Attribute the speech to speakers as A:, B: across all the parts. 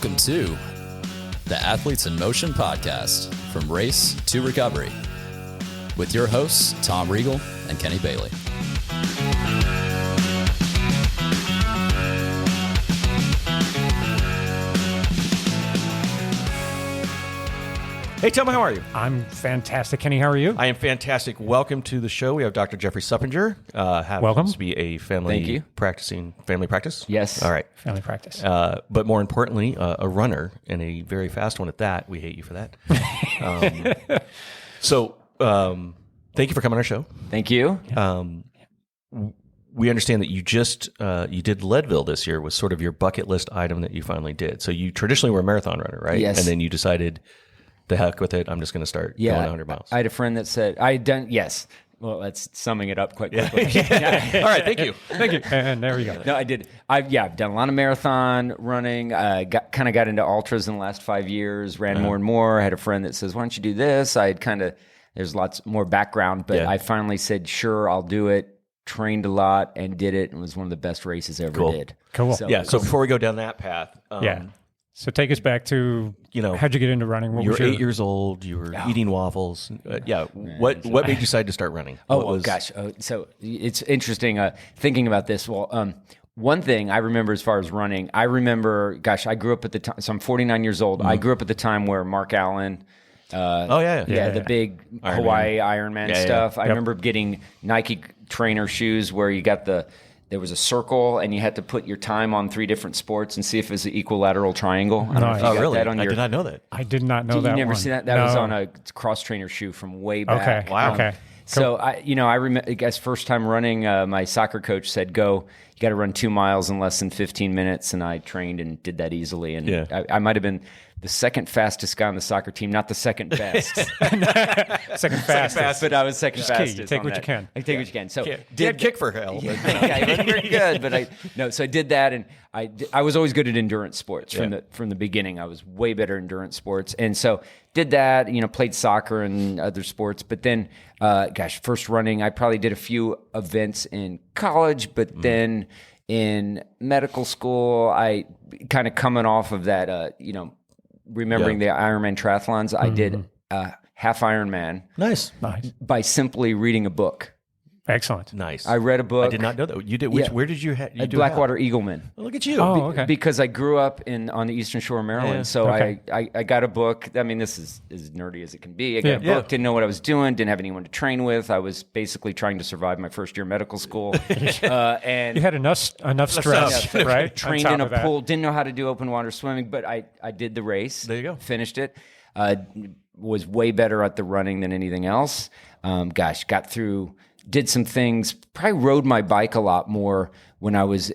A: Welcome to the Athletes in Motion podcast, From Race to Recovery, with your hosts, Tom Riegel and Kenny Bailey.
B: Hey, Tom, how are you?
C: I'm fantastic. Kenny, how are you?
B: I am fantastic. Welcome to the show. We have Dr. Jeffrey Suppinger.
C: Welcome.
B: To be a family practice.
D: Yes.
B: All right.
C: Family practice.
B: But more importantly, a runner, and a very fast one at that. We hate you for that. Thank you for coming on our show.
D: Thank you.
B: We understand that you just you did Leadville this year, was sort of your bucket list item that you finally did. So you traditionally were a marathon runner, right?
D: Yes.
B: And then you decided, the heck with it, I'm just going to start going 100 miles.
D: I had a friend that said, I had done, yes. Well, that's summing it up quite quickly.
B: All right, thank you.
C: Thank you. And there we go.
D: No, I did. I've done a lot of marathon running. Got into ultras in the last 5 years, ran more and more. I had a friend that says, why don't you do this? There's lots more background, but I finally said, sure, I'll do it. Trained a lot and did it, and it was one of the best races I ever did.
C: Cool.
B: So before we go down that path,
C: So take us back to, how'd you get into running?
B: You were 8 years old. You were eating waffles. What made you decide to start running?
D: So it's interesting thinking about this. Well, one thing I remember as far as running, I grew up at the time. So I'm 49 years old. Mm-hmm. I grew up at the time where Mark Allen. The big Hawaii Ironman stuff. I remember getting Nike trainer shoes where you got there was a circle and you had to put your time on 3 different sports and see if it was an equilateral triangle. I don't know if you got that on
B: I did not know that.
C: I did not know
D: Did
C: that.
D: You never
C: one.
D: see that? That was on a cross trainer shoe from way back.
C: Okay. Wow. Okay.
D: So I remember, I guess first time running, my soccer coach said, "Go, you got to run 2 miles in less than 15 minutes." And I trained and did that easily. And I might have been the second fastest guy on the soccer team, not the second best.
C: Second fastest.
D: But I was second fastest.
C: You take what you can.
D: I take what you can. So
B: did kick for hell.
D: I wasn't very good, but so I did that, and I was always good at endurance sports from the beginning. I was way better at endurance sports, and so did that. Played soccer and other sports, but then, first running. I probably did a few events in college, but then in medical school, I kind of coming off of that, remembering the Ironman triathlons, I did half Ironman.
C: Nice.
D: By simply reading a book.
C: Excellent.
B: Nice.
D: I read a book.
B: I did not know that. You did. Where did you?
D: At Blackwater Eagleman.
B: Well, look at you.
C: Oh, okay.
D: Because I grew up on the Eastern Shore of Maryland, so I got a book. I mean, this is as nerdy as it can be. I got a book. Didn't know what I was doing. Didn't have anyone to train with. I was basically trying to survive my first year of medical school. And
C: you had enough stress, right?
D: Trained in a pool. Didn't know how to do open water swimming, but I did the race.
B: There you go.
D: Finished it. Was way better at the running than anything else. Got through. Did some things. Probably rode my bike a lot more when I was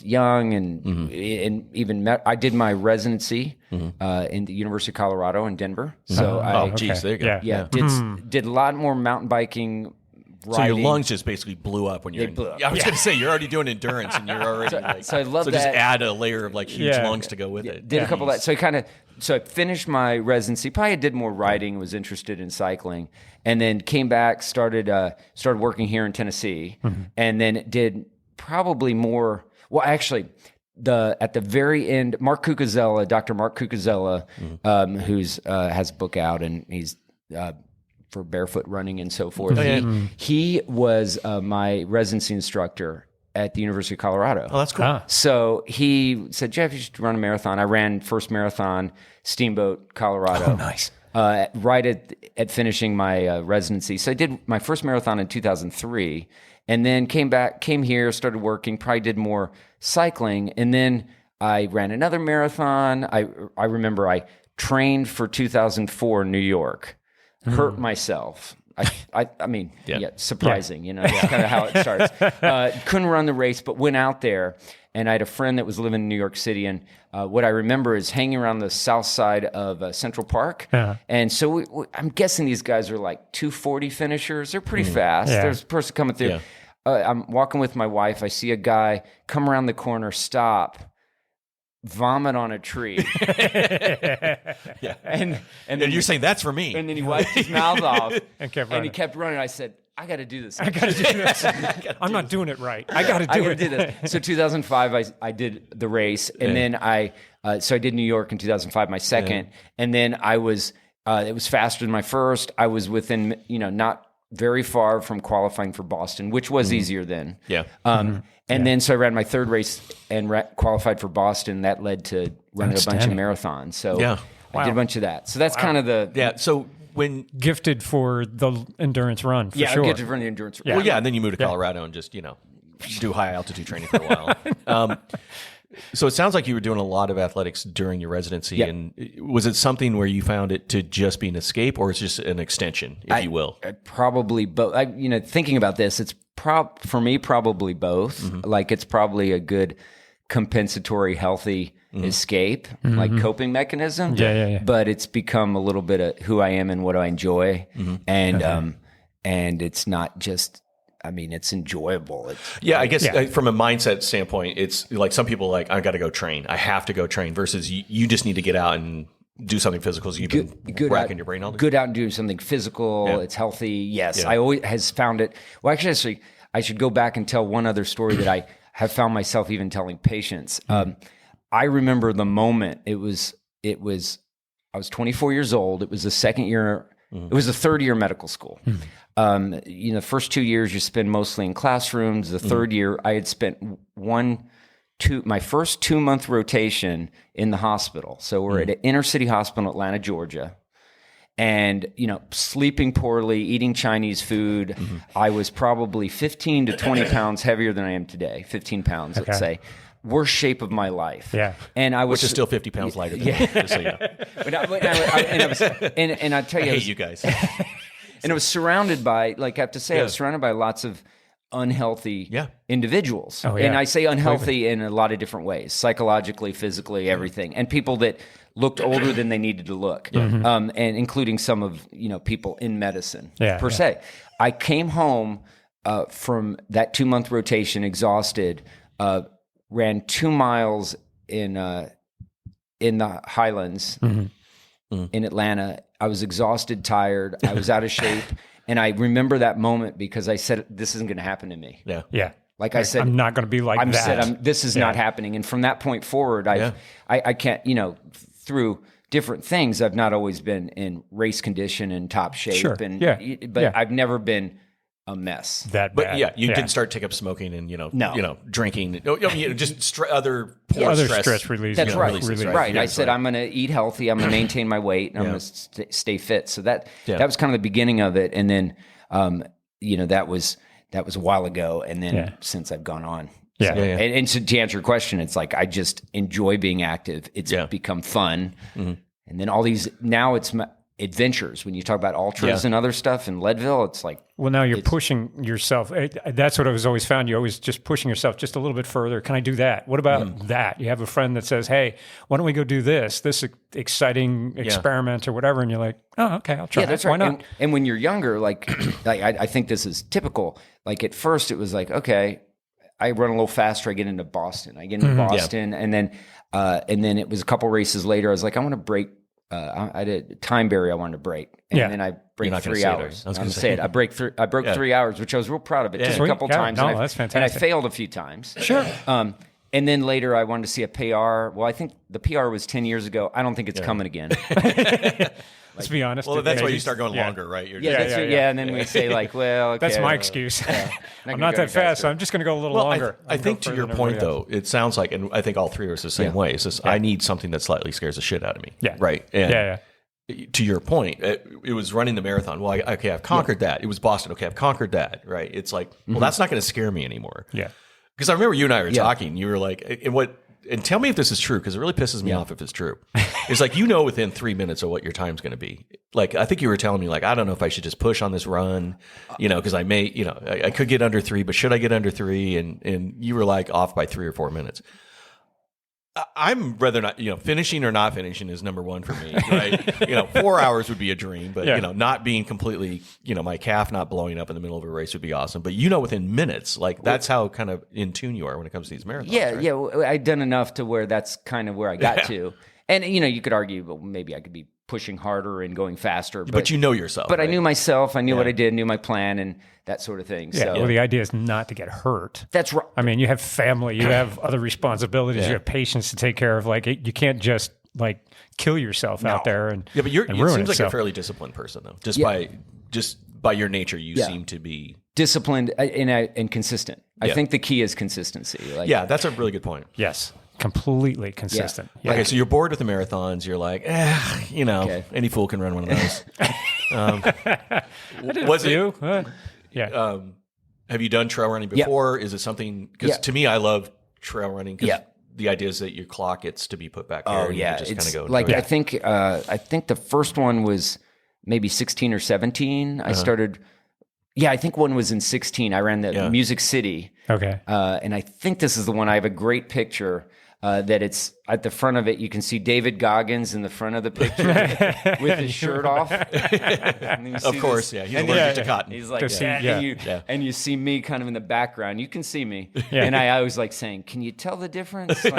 D: young, and even I did my residency in the University of Colorado in Denver. So
B: there you go.
D: Did a lot more mountain biking. Riding.
B: So your lungs just basically blew up when you're. I was going to say you're already doing endurance, and you're already.
D: So I love that.
B: So just add a layer of huge lungs to go with it.
D: Did a couple of that. So I finished my residency. Probably did more riding. Was interested in cycling, and then came back. Started working here in Tennessee, and then did probably more. Well, actually, at the very end, Dr. Mark Cucuzzella, who's has a book out, and he's for barefoot running and so forth. He was my residency instructor at the University of Colorado.
B: Oh, that's cool.
D: So he said, Jeff, you should run a marathon. I ran first marathon, Steamboat, Colorado.
C: Oh, nice.
D: Right at finishing my residency. So I did my first marathon in 2003, and then came here, started working, probably did more cycling, and then I ran another marathon. I remember I trained for 2004 in New York. Hurt myself. Surprising. That's kind of how it starts. Couldn't run the race, but went out there, and I had a friend that was living in New York City, and what I remember is hanging around the south side of Central Park, and so I'm guessing these guys are like 2:40 finishers. They're pretty fast. There's a person coming through. I'm walking with my wife. I see a guy come around the corner, stop, vomit on a tree. And
B: then you're saying that's for me.
D: And then he wiped his mouth off
C: and kept running.
D: And he kept running. I said, I got to do this.
C: I got to do this. I'm not doing it right. I got to do it.
D: Do this. So 2005, I did the race, and then I did New York in 2005, my second, and then it was faster than my first. I was within, not very far from qualifying for Boston, which was easier then.
B: Yeah.
D: And then so I ran my third race and qualified for Boston. That led to running a bunch of marathons. So I did a bunch of that. So that's kind of the
B: So when
C: gifted for the endurance run, for sure.
D: Gifted for the endurance run.
B: Well, yeah, and then you moved to Colorado and just do high altitude training for a while. So it sounds like you were doing a lot of athletics during your residency.
D: Yep.
B: And was it something where you found it to just be an escape, or it's just an extension, if you will?
D: Probably both. Thinking about this, it's for me probably both. Like it's probably a good compensatory, healthy escape, like coping mechanism.
C: Yeah.
D: But it's become a little bit of who I am and what I enjoy, and it's not just. I mean, it's enjoyable.
B: I guess from a mindset standpoint, it's like some people are like, I got to go train. I have to go train versus you just need to get out and do something physical. So you've been racking your brain all day.
D: Good out and do something physical. Yeah. It's healthy. Yes. I always has found it. Well, actually, I should go back and tell one other story that I have found myself even telling patients. I remember the moment I was 24 years old. It was the second year. It was the third year of medical school. The first 2 years you spend mostly in classrooms. The third year I had spent my first 2-month rotation in the hospital. So we're at an inner city hospital in Atlanta, Georgia. And, sleeping poorly, eating Chinese food. I was probably 15 to 20 pounds heavier than I am today. 15 pounds, let's say. Worst shape of my life.
C: Yeah.
D: And I was
B: Which is still 50 pounds lighter than me, just so you know.
D: And I tell you,
B: I hate you guys.
D: And it was surrounded by, I have to say, I was surrounded by lots of unhealthy individuals.
C: Oh, yeah.
D: And I say unhealthy in a lot of different ways, psychologically, physically, everything. And people that looked older than they needed to look, and including some of, people in medicine per se. I came home from that 2-month rotation exhausted, ran 2 miles in the Highlands in Atlanta. I was exhausted, tired. I was out of shape. And I remember that moment because I said, this isn't going to happen to me.
C: Yeah.
D: Like I said,
C: I'm not going to be like that.
D: This is not happening. And from that point forward, I can't, through different things, I've not always been in race condition and top shape.
C: Sure.
D: But I've never been a mess.
C: That bad.
B: But you didn't start taking up smoking and drinking. Just other
C: stress release.
D: That's right.
B: Releases,
D: right.
B: Yeah,
D: I said I'm going to eat healthy. I'm going to maintain my weight. And I'm going to stay fit. So that was kind of the beginning of it. And then that was a while ago. And then since I've gone on. And so to answer your question, it's like I just enjoy being active. It's become fun. And then all these now it's adventures. When you talk about ultras and other stuff in Leadville, it's like,
C: well, now you're pushing yourself. That's what I was always found. You're always just pushing yourself just a little bit further. Can I do that? What about that? You have a friend that says, hey, why don't we go do this exciting experiment or whatever? And you're like, oh, okay, I'll try it.
D: That's
C: Why
D: right.
C: not?
D: And when you're younger, I think this is typical. Like at first it was like, okay, I run a little faster. I get into Boston. And then it was a couple races later. I was like, I want to break. I did a time barrier I wanted to break, and then I break 3 hours. I was going to say it. I broke 3 hours, which I was real proud of. It took a couple times.
C: No, that's fantastic.
D: And I failed a few times.
C: Sure.
D: And then later I wanted to see a PR. Well, I think the PR was 10 years ago. I don't think it's coming again.
C: Let's be honest.
B: Well, that's why you start going longer, right?
D: And then we say well, okay,
C: that's my excuse. I'm not that fast, so I'm just going to go a little longer.
B: I think to your point, though, it sounds like, and I think all three of us are the same way. It's just, I need something that slightly scares the shit out of me.
C: Yeah.
B: Right. And to your point, it was running the marathon. Well, I've conquered that. It was Boston. Okay, I've conquered that. Right. It's like, well, that's not going to scare me anymore.
C: Yeah.
B: Because I remember you and I were talking. You were like, and tell me if this is true, because it really pisses me off if it's true. It's like, within 3 minutes of what your time's going to be. Like, I think you were telling me, like, I don't know if I should just push on this run, because I may, I could get under 3, but should I get under 3? And you were like off by 3 or 4 minutes. I'm rather not, finishing or not finishing is number one for me, right? 4 hours would be a dream, but, not being completely, my calf not blowing up in the middle of a race would be awesome. But, within minutes, like that's how kind of in tune you are when it comes to these marathons.
D: Yeah.
B: Right?
D: Yeah. I'd done enough to where that's kind of where I got to. And, you could argue, well, maybe I could be pushing harder and going faster.
B: But you know yourself.
D: But
B: right?
D: I knew myself. I knew what I did, knew my plan, and that sort of thing.
C: Yeah.
D: So
C: Well, the idea is not to get hurt.
D: that's right.
C: I mean, you have family, you have other responsibilities, you have patients to take care of. Like, you can't just like kill yourself out there and
B: Yeah, but it
C: ruin
B: seems like
C: so.
B: a fairly disciplined person, though. Just by your nature, you seem to be
D: Disciplined and consistent. I think the key is consistency. Like,
B: that's a really good point.
C: Yes, completely consistent. Yeah.
B: Okay, so you're bored with the marathons. You're like, any fool can run one of those. Was it?
C: You? Yeah.
B: Have you done trail running before? Is it something? Because to me, I love trail running. Because the idea is that your clock gets to be put back there.
D: Oh
B: and
D: yeah,
B: you just kind of go.
D: like I think the first one was maybe 16 or 17. I started. Yeah, I think one was in 16. I ran the Music City.
C: Okay.
D: And I think this is the one. I have a great picture that it's at the front of it. You can see David Goggins in the front of the picture with his shirt off.
B: Of course, he's allergic to cotton.
D: He's like, and you see me kind of in the background. You can see me, and I was like saying, "Can you tell the difference?" So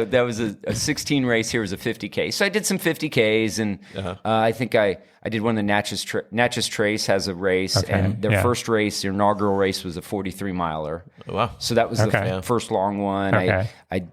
D: that was a 16 race. Here was a 50K. So I did some 50Ks, and I think I did one of the Natchez Trace has a race, and their first race, their inaugural race, was a 43 miler.
B: Oh, wow!
D: So that was the first long one.
C: Okay.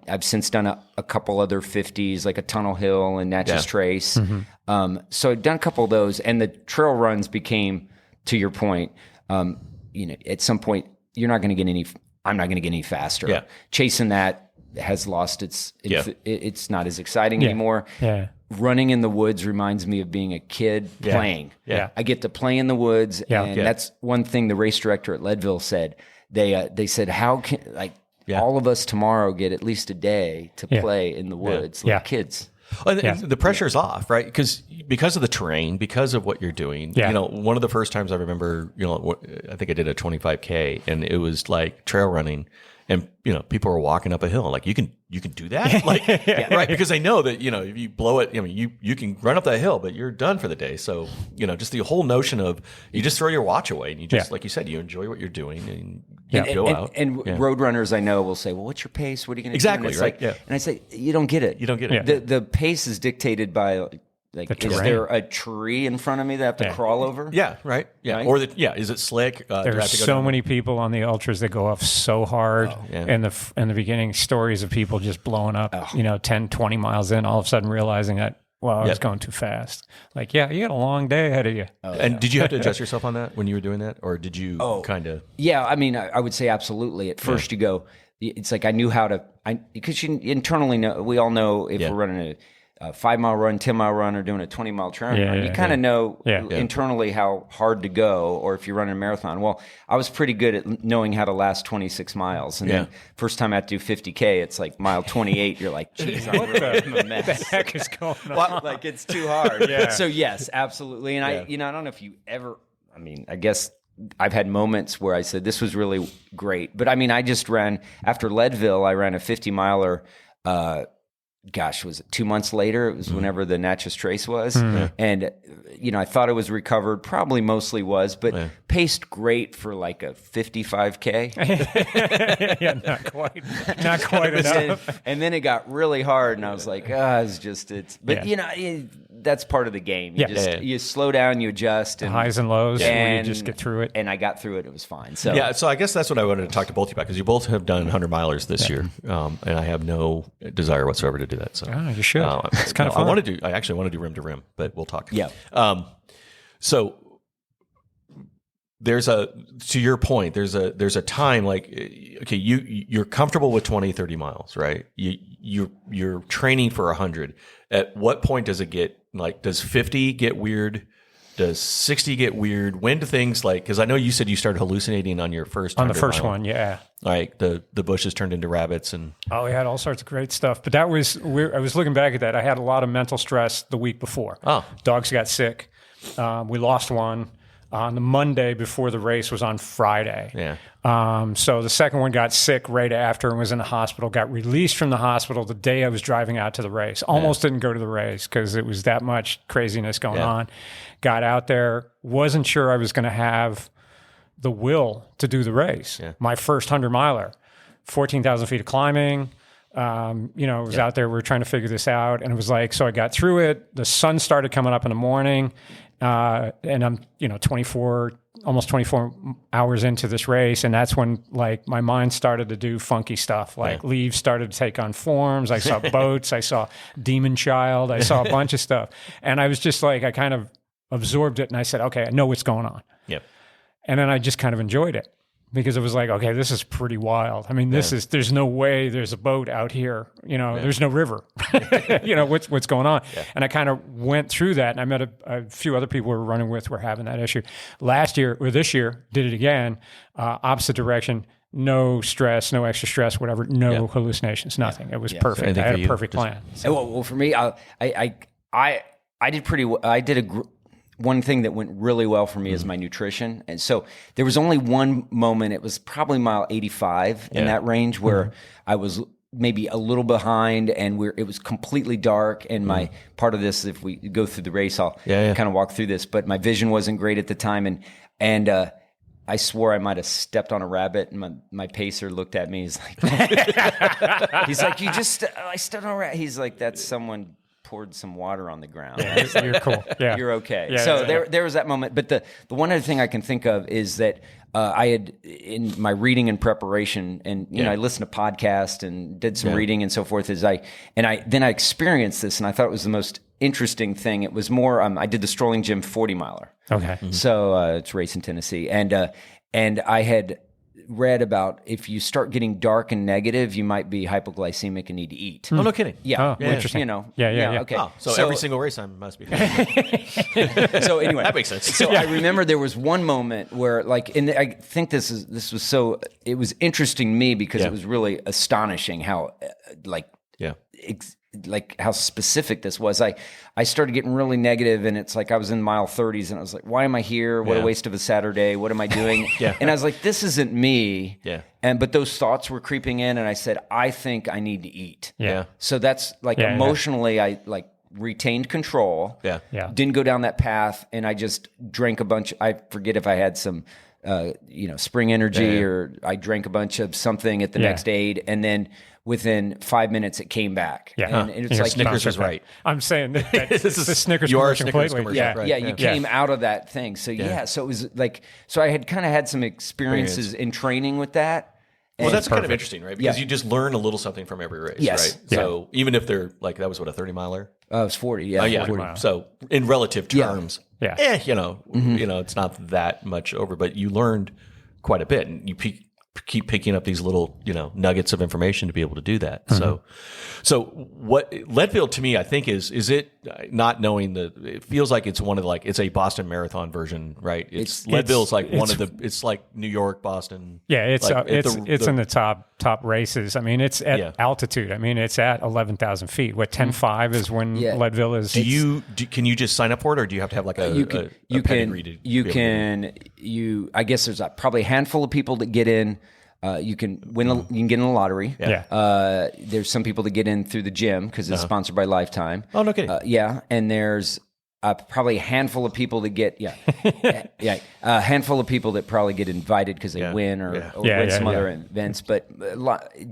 D: I've since done a couple other 50s, like a Tunnel Hill and Natchez Trace. So I've done a couple of those, and the trail runs became, to your point, at some point you're not going to get any. I'm not going to get any faster.
B: Yeah.
D: Chasing that has lost it's not as exciting anymore.
C: Yeah.
D: Running in the woods reminds me of being a kid playing.
C: Yeah.
D: I get to play in the woods, and that's one thing the race director at Leadville said. They said, how can all of us tomorrow get at least a day to play in the woods like kids?
B: The pressure's off, right? Because of the terrain, because of what you're doing. One of the first times I remember, I think I did a 25K, and it was like trail running, and people are walking up a hill. Like, you can do that, right? Because I know that if you blow it, you can run up that hill, but you're done for the day. So just the whole notion of you just throw your watch away, and you just like you said, you enjoy what you're doing, and you go out.
D: And road runners I know will say, "Well, what's your pace? What are you going to do?"
B: Exactly, right?
D: And I say, "You don't get it.
B: You don't get it.
D: The pace is dictated by." Is there a tree in front of me that I have to crawl over?
B: Yeah, right. Yeah,
D: right?
B: or is it slick?
C: There's so many people on the ultras that go off so hard in the beginning. Stories of people just blowing up, 10, 20 miles in, all of a sudden realizing that, I was going too fast. Like, you got a long day ahead of you.
B: And did you have to adjust yourself on that when you were doing that, or did you kind of?
D: Yeah, I mean, I would say absolutely. At first, you go. It's like I knew how to. Because you internally know. We all know if we're running a 5-mile run, 10-mile run, or doing a 20-mile trail run, you kind of know internally how hard to go, or if you're running a marathon. Well, I was pretty good at knowing how to last 26 miles. And then first time I had to do 50K, it's like mile 28. You're like, geez, I'm a mess.
C: What the heck is going on?
D: Like, it's too hard. So yes, absolutely. And I don't know if you ever, I guess I've had moments where I said, this was really great. But I just ran, after Leadville, I ran a 50-miler, was it 2 months later? It was whenever the Natchez Trace was. And, I thought it was recovered, probably mostly was, but paced great for like a 55K.
C: Not quite enough.
D: And then it got really hard, and I was like, that's part of the game. You slow down, you adjust. And,
C: highs and lows, and you just get through it.
D: And I got through it. It was fine. So
B: so I guess that's what I wanted to talk to both of you about, because you both have done 100 milers this year, and I have no desire whatsoever to do that. So
C: you should. It's kind of fun.
B: I actually want to do rim to rim, but we'll talk.
D: Yeah.
B: So to your point, there's a time like, okay, you're comfortable with 20, 30 miles, right? You're training for 100. At what point does it get like, does 50 get weird? Does 60 get weird? When do things like, because I know you said you started hallucinating on your first 100
C: on the first
B: mile.
C: one, yeah.
B: Like the bushes turned into rabbits, and
C: we had all sorts of great stuff. But I was looking back at that. I had a lot of mental stress the week before. Dogs got sick. We lost one. On the Monday before the race was on Friday.
B: Yeah.
C: So the second one got sick right after and was in the hospital, got released from the hospital the day I was driving out to the race. Almost didn't go to the race because it was that much craziness going on. Got out there, wasn't sure I was going to have the will to do the race. My first 100 miler, 14,000 feet of climbing, It was out there. We were trying to figure this out, and it was like, so I got through it. The sun started coming up in the morning, and I'm, almost 24 hours into this race, and that's when like my mind started to do funky stuff. Like leaves started to take on forms. I saw boats. I saw Demon Child. I saw a bunch of stuff, and I was just like, I kind of absorbed it, and I said, okay, I know what's going on.
B: Yep.
C: And then I just kind of enjoyed it. Because it was like, okay, this is pretty wild. I mean, there's no way there's a boat out here. There's no river. What's going on? Yeah. And I kind of went through that, and I met a few other people we were running with were having that issue. This year, did it again, opposite direction, no stress, no extra stress, whatever, no hallucinations, nothing. It was perfect. I had a perfect plan.
D: So. Well, for me, I did pretty well. One thing that went really well for me is my nutrition. And so there was only one moment, it was probably mile 85 in that range, where I was maybe a little behind, and it was completely dark. And my part of this, if we go through the race, I'll kind of walk through this, but my vision wasn't great at the time. And I swore I might have stepped on a rabbit, and my pacer looked at me. He's like, I stepped on a rabbit. He's like, that's someone poured some water on the ground.
C: Yeah, you're cool. Yeah.
D: You're okay. Yeah, there was that moment. But the one other thing I can think of is that I had, in my reading and preparation, and I listened to podcasts and did some reading and so forth, then I experienced this, and I thought it was the most interesting thing. It was more, I did the Strolling Gym 40 miler.
C: Okay.
D: So it's a race in Tennessee. And I had read about, if you start getting dark and negative, you might be hypoglycemic and need to eat.
B: Oh, no kidding.
D: Yeah.
C: Oh, interesting. Yeah.
D: Okay.
B: Oh, so every single race I must be.
D: So anyway,
B: that makes sense.
D: So I remember there was one moment where, like, and I think it was interesting to me because it was really astonishing how, how specific this was. I started getting really negative, and it's like I was in mile 30s, and I was like, why am I here? What a waste of a Saturday. What am I doing? And I was like, this isn't me. Yeah. But those thoughts were creeping in, and I said, I think I need to eat.
B: Yeah.
D: So that's like emotionally, I retained control.
B: Yeah.
C: Yeah.
D: Didn't go down that path, and I just drank a bunch. I forget if I had some Spring Energy, or I drank a bunch of something at the next aid, and then within 5 minutes it came back.
C: Yeah.
D: And it's like
B: Snickers is right.
C: I'm saying that this is the Snickers
B: you are a
C: commercial
B: Snickers
C: completely.
B: commercial, right?
D: Yeah, you came out of that thing. So so it was like, so I had kind of had some experiences in training with that.
B: Well, that's kind of interesting, right? Because you just learn a little something from every race, right? So even if they're like, that was what, a 30 miler?
D: It was 40, yeah.
B: 40. So in relative terms, it's not that much over, but you learned quite a bit, and you keep picking up these little, nuggets of information to be able to do that. So what Leadville to me, I think is it not knowing it feels like it's one of it's a Boston Marathon version, right? Leadville's it's like New York, Boston.
C: Yeah, it's in the top races. I mean, it's at altitude. I mean, it's at 11,000 feet. What 10.5 is when Leadville is.
B: Can you just sign up for it, or do you have to have like a pedigree?
D: I guess there's probably a handful of people that get in. You can get in a lottery.
C: Yeah.
D: There's some people that get in through the gym because it's sponsored by Lifetime.
B: Oh, no kidding.
D: And there's probably a handful of people that get a handful of people that probably get invited because they win or win some other events. But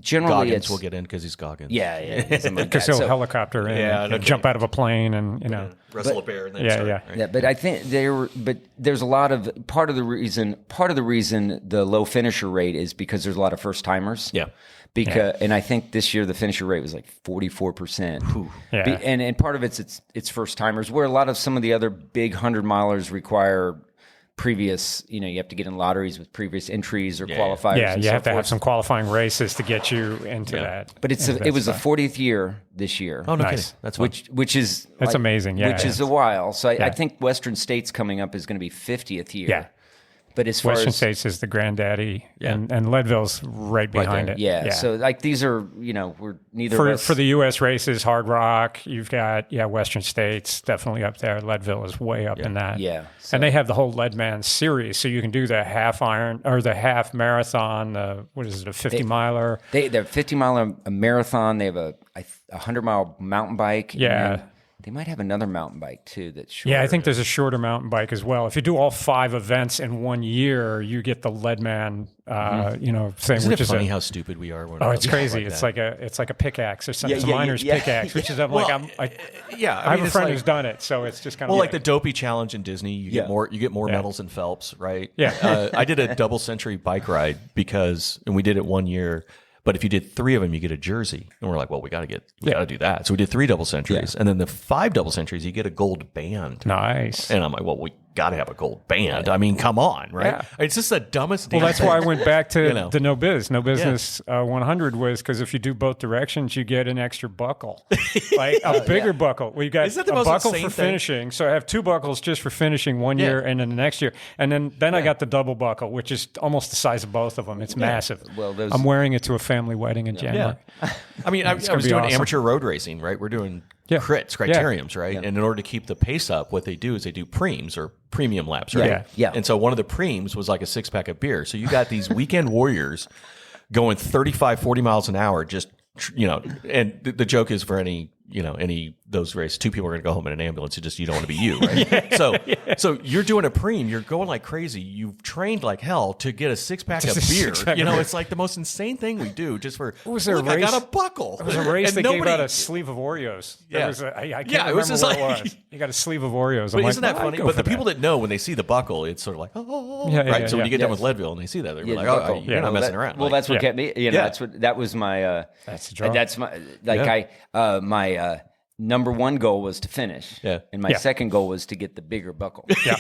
D: generally,
B: Goggins will get in because he's Goggins.
C: Because he'll helicopter in, and jump out of a plane, and
B: wrestle a bear, and then start.
D: Yeah. But I think there's a lot of part of the reason the low finisher rate is because there's a lot of first timers.
B: Yeah.
D: And I think this year the finisher rate was like 44%. And part of it's first timers, where a lot of some of the other big 100 milers require previous, you have to get in lotteries with previous entries or qualifiers.
C: Yeah, you have to have some qualifying races to get you into that.
D: But it was the 40th year this year.
B: Oh, no kidding. That's
D: which is
C: that's amazing. Yeah,
D: which is a while. So I think Western States coming up is going to be 50th year.
C: Yeah.
D: But as far
C: Western
D: as
C: States is the granddaddy, and Leadville's right behind it.
D: Yeah. So like these are, we're neither
C: for
D: of us.
C: For the U.S. races, Hard Rock, you've got Western States definitely up there. Leadville is way up in that.
D: Yeah. So,
C: and they have the whole Leadman series, so you can do the half iron or the half marathon. What is it, a 50 miler?
D: They're 50 miler a marathon. They have a 100 mile mountain bike.
C: Yeah.
D: They might have another mountain bike too that's shorter.
C: Yeah, I think there's a shorter mountain bike as well. If you do all 5 events in 1 year, you get the Leadman, thing.
B: Isn't
C: which
B: it
C: is
B: funny how stupid we are? When
C: it's crazy.
B: Like
C: it's like a pickaxe or something. It's a miner's pickaxe, which is I have a friend who's done it, so it's just kind of
B: like the Dopey Challenge in Disney. You get more medals than Phelps, right?
C: Yeah.
B: I did a double century bike ride and we did it 1 year. But if you did 3 of them, you get a jersey. And we're like, well, we got to do that. So we did 3 double centuries. And then the 5 double centuries, you get a gold band.
C: Nice.
B: And I'm like, well, we got to have a gold band. I mean, come on, right?
C: Yeah.
B: It's just the dumbest damn
C: Well, that's
B: thing.
C: why I went back to the No Business 100 was because if you do both directions, you get an extra buckle, like a bigger buckle. We got
B: Isn't that the
C: a
B: most
C: buckle
B: insane
C: for
B: thing?
C: finishing. So I have 2 buckles just for finishing 1 year and then the next year. And then I got the double buckle, which is almost the size of both of them. It's massive.
D: Well,
C: I'm wearing it to a family wedding in January.
B: Yeah. I mean, I was doing
C: awesome.
B: amateur road racing, right? We're doing criteriums, right? And in order to keep the pace up, what they do is they do preems or premium laps, right?
D: Yeah.
B: And so one of the preems was like a 6-pack of beer. So you got these weekend warriors going 35, 40 miles an hour, just, and the joke is for any those races, 2 people are going to go home in an ambulance. You don't want to be you, right? So you're doing a preem, you're going like crazy. You've trained like hell to get a 6-pack of beer. It's like the most insane thing we do just for.
C: Was there a race?
B: I got a buckle.
C: It was a race that gave out a sleeve of Oreos.
B: Yeah.
C: I can't remember what it was. You got a sleeve of Oreos.
B: But isn't that funny? But the people that know when they see the buckle, it's sort of like, right? So when you get done with Leadville and they see that, they're like, oh, you're not messing around.
D: Well, that's what kept me. That was my.
C: That's the draw.
D: That's my my number 1 goal was to finish.
B: Yeah.
D: And my second goal was to get the bigger buckle.
C: Yeah,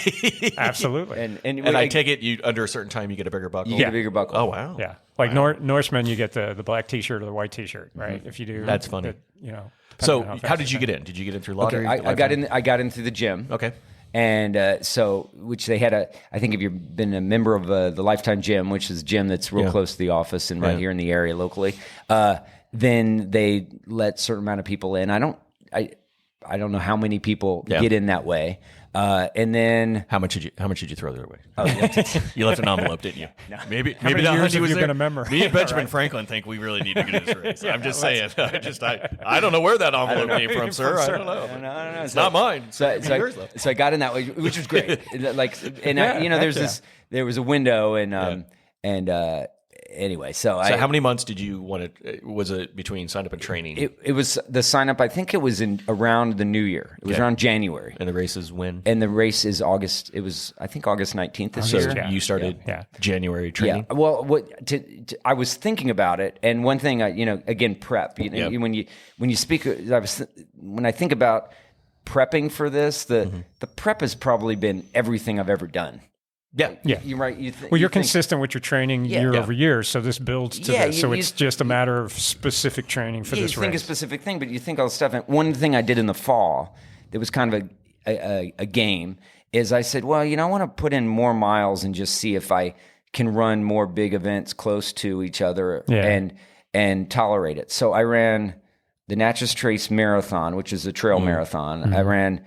C: absolutely.
B: And I take it you under a certain time you get a bigger buckle.
D: You get a bigger buckle.
B: Oh wow.
C: Yeah, like Norseman, you get the black T-shirt or the white T-shirt, right? If you do,
B: that's funny.
C: So
B: how did you get in? Did you get in through lottery?
D: Okay, I got in through the gym.
B: Okay.
D: And which they had I think if you've been a member of the Lifetime Gym, which is a gym that's real close to the office and right here in the area locally, then they let a certain amount of people in. I don't know how many people get in that way. And then
B: how much did you throw their way? Oh, you left an envelope, didn't you?
D: No.
B: Maybe
C: many
B: the
C: years
B: honey was
C: have you
B: there.
C: been a member?
B: Me and Benjamin Franklin think we really need to get in this race. I'm just saying. I don't know where that envelope came from, sir. I don't know.
D: I don't know.
B: It's not mine.
D: So I got in that way, which was great. There was a window and anyway, so
B: how many months did you want to? Was it between sign up and training?
D: It was the sign up. I think it was around the New Year. It was around January.
B: And the race is when?
D: And the race is August. It was I think August 19th this year.
B: So you started January training.
D: Yeah. Well, I was thinking about it, and one thing again, prep. When you speak, when I think about prepping for this, the prep has probably been everything I've ever done.
C: Yeah.
D: You're right.
C: You're consistent with your training year over year, so this builds to this. So it's just a matter of specific training for this race.
D: You think a specific thing, but you think all the stuff. And one thing I did in the fall that was kind of a game is I said, well, I want to put in more miles and just see if I can run more big events close to each other and tolerate it. So I ran the Natchez Trace Marathon, which is a trail marathon. Mm-hmm. I ran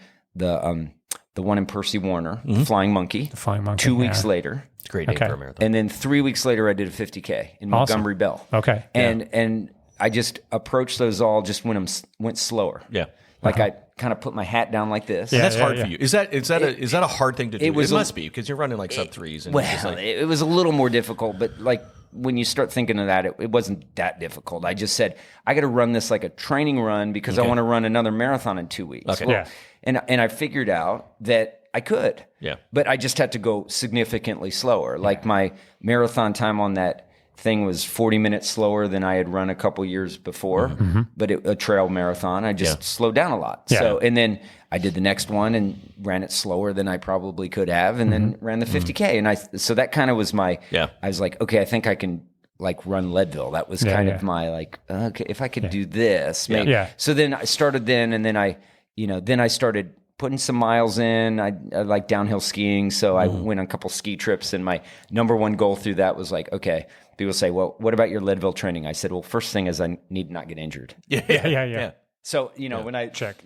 D: the one in Percy Warner, the Flying Monkey. The
C: Flying Monkey.
D: 2 weeks later.
B: It's a great name for a marathon.
D: And then 3 weeks later, I did a 50K in Montgomery Bell.
C: Okay.
D: And I just approached those all just went slower.
B: Yeah.
D: Like I kind of put my hat down like this.
B: Yeah, that's hard for you. Is that a hard thing to do? It must be because you're running like sub 3s. And
D: it was a little more difficult, but like when you start thinking of that, it wasn't that difficult. I just said, I got to run this like a training run because I want to run another marathon in 2 weeks.
B: Okay.
D: Well, and I figured out that I could.
B: Yeah.
D: But I just had to go significantly slower. Like my marathon time on that thing was 40 minutes slower than I had run a couple years before. Mm-hmm. But a trail marathon, I just slowed down a lot. Yeah. So, and then I did the next one and ran it slower than I probably could have, and then ran the 50K. And so that kind of was my. I was like, okay, I think I can like run Leadville. That was kind of my like, okay, if I could do this, maybe. Yeah. So then I started and then I started putting some miles in. I like downhill skiing, so I went on a couple ski trips, and my number one goal through that was like, okay, people say, well, what about your Leadville training? I said, well, first thing is I need to not get injured.
C: Yeah.
D: So, when I check.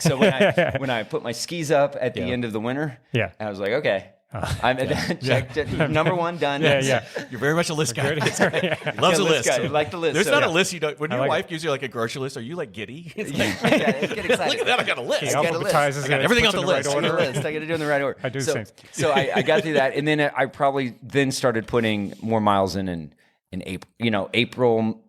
D: So when I put my skis up at the end of the winter, I was like, okay, I'm checked. Number one done.
C: Yeah.
B: You're very much a list guy.
C: Good.
B: He loves a list.
D: I like the list.
B: There's
D: So,
B: not
D: yeah.
B: a list you don't. When your
C: like
B: wife gives you like a grocery list, are you like giddy? It's like,
D: Get excited.
B: look at that, I got a list.
C: He
D: got a list.
C: alphabetizes
B: I got
C: it,
B: everything
C: puts
B: on
C: it
B: the
C: in
B: list.
C: right
B: I got
C: order.
D: I got to do it in the right order.
C: I do the
D: so,
C: same.
D: So I got through that, and then I probably then started putting more miles in April,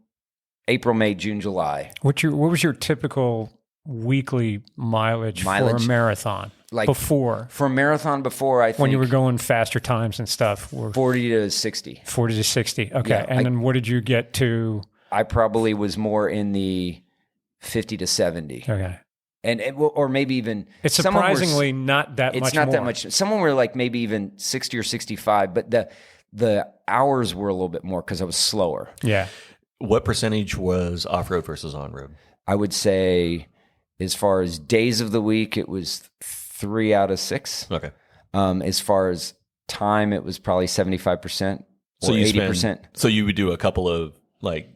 D: May, June, July.
C: What was your typical weekly mileage for a marathon?
D: Like
C: before,
D: for a marathon before, I think
C: when you were going faster times and stuff, were
D: 40 to 60.
C: 40 to 60. Okay,
D: Yeah,
C: and then what did you get to?
D: I probably was more in the 50 to 70.
C: Okay,
D: or maybe even
C: it's
D: some were-
C: surprisingly not that much.
D: It's not that
C: more.
D: much. Some were like maybe even 60 or 65, but the hours were a little bit more because I was slower.
C: Yeah,
B: What percentage was off road versus on road?
D: I would say, as far as days of the week, it was 3 out of 6.
B: Okay.
D: As far as time, it was probably 75%
B: So
D: or
B: you
D: 80%.
B: So you would do a couple of like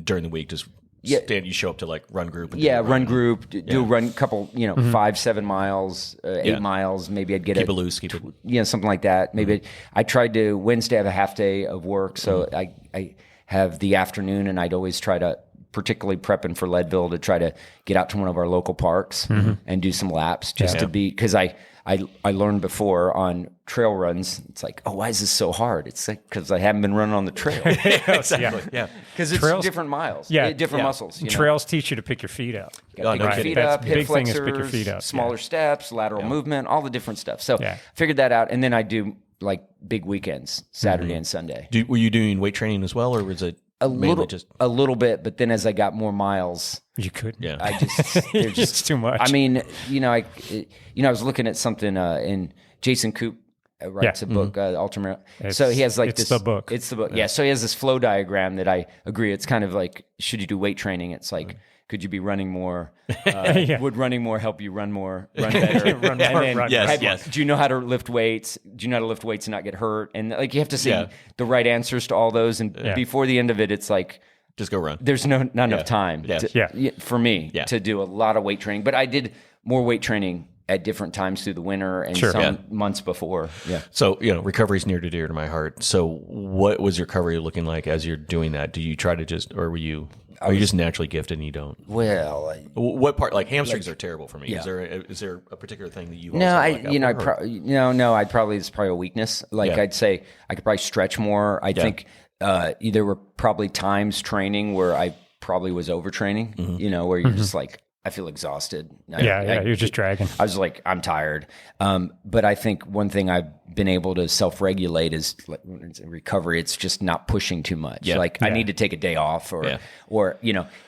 B: during the week, just
D: Yeah.
B: you show up to like run group. And
D: Yeah,
B: do a
D: run group, do a run couple, 5-7 miles, 8
B: Yeah.
D: miles. Maybe I'd get
B: Keep it loose. Keep it.
D: something like that. Maybe I tried to Wednesday have a half day of work, so I have the afternoon, and I'd always try to, particularly prepping for Leadville, to try to get out to one of our local parks and do some laps just to be, because I learned before on trail runs, it's like, oh, why is this so hard? It's like, because I haven't been running on the trail.
B: Exactly. Yeah.
D: Because it's
C: Trails-
D: different miles,
C: Yeah.
D: different muscles.
C: Trails teach you to pick your feet up.
B: Oh, no
D: Pick your
B: kidding.
D: feet
C: That's
D: up,
C: the
D: hip
C: big thing is
D: flexors,
C: pick your feet up,
D: smaller steps, lateral movement, all the different stuff. So
C: Yeah.
D: figured that out, and then I do like big weekends, Saturday and Sunday.
B: Were you doing weight training as well, or was it
D: A
B: mainly
D: little bit, but then as I got more miles,
C: You could.
B: Yeah.
D: I just they're just
C: It's too much.
D: I mean, I was looking at something in Jason Coop writes a book, Ultramarathon. So he has like
C: it's
D: this.
C: the book.
D: It's the book. Yeah. So he has this flow diagram that I agree. It's kind of like, should you do weight training? It's like, could you be running more? Would running more help you run more, run better?
C: Run more, run
B: Yes.
D: Do you know how to lift weights? Do you know how to lift weights and not get hurt? And like you have to say
B: Yeah.
D: the right answers to all those. And before the end of it, it's like,
B: just go run?
D: there's not enough time
B: Yes.
D: for me
B: Yeah.
D: to do a lot of weight training. But I did more weight training at different times through the winter and some months before. Yeah.
B: So, recovery is near to dear to my heart. So what was your recovery looking like as you're doing that? Do you try to are you just naturally gifted and you don't?
D: Well,
B: What part, like hamstrings are terrible for me. Yeah. Is there a particular thing that you
D: no,
B: also
D: I'd probably, it's probably a weakness. Like
B: Yeah.
D: I'd say I could probably stretch more. I think there were probably times training where I probably was overtraining, where you're just like, I feel exhausted.
C: You're just dragging.
D: I was like, I'm tired. But I think one thing I've been able to self-regulate is like when it's in recovery, it's just not pushing too much.
B: Yeah.
D: I need to take a day off or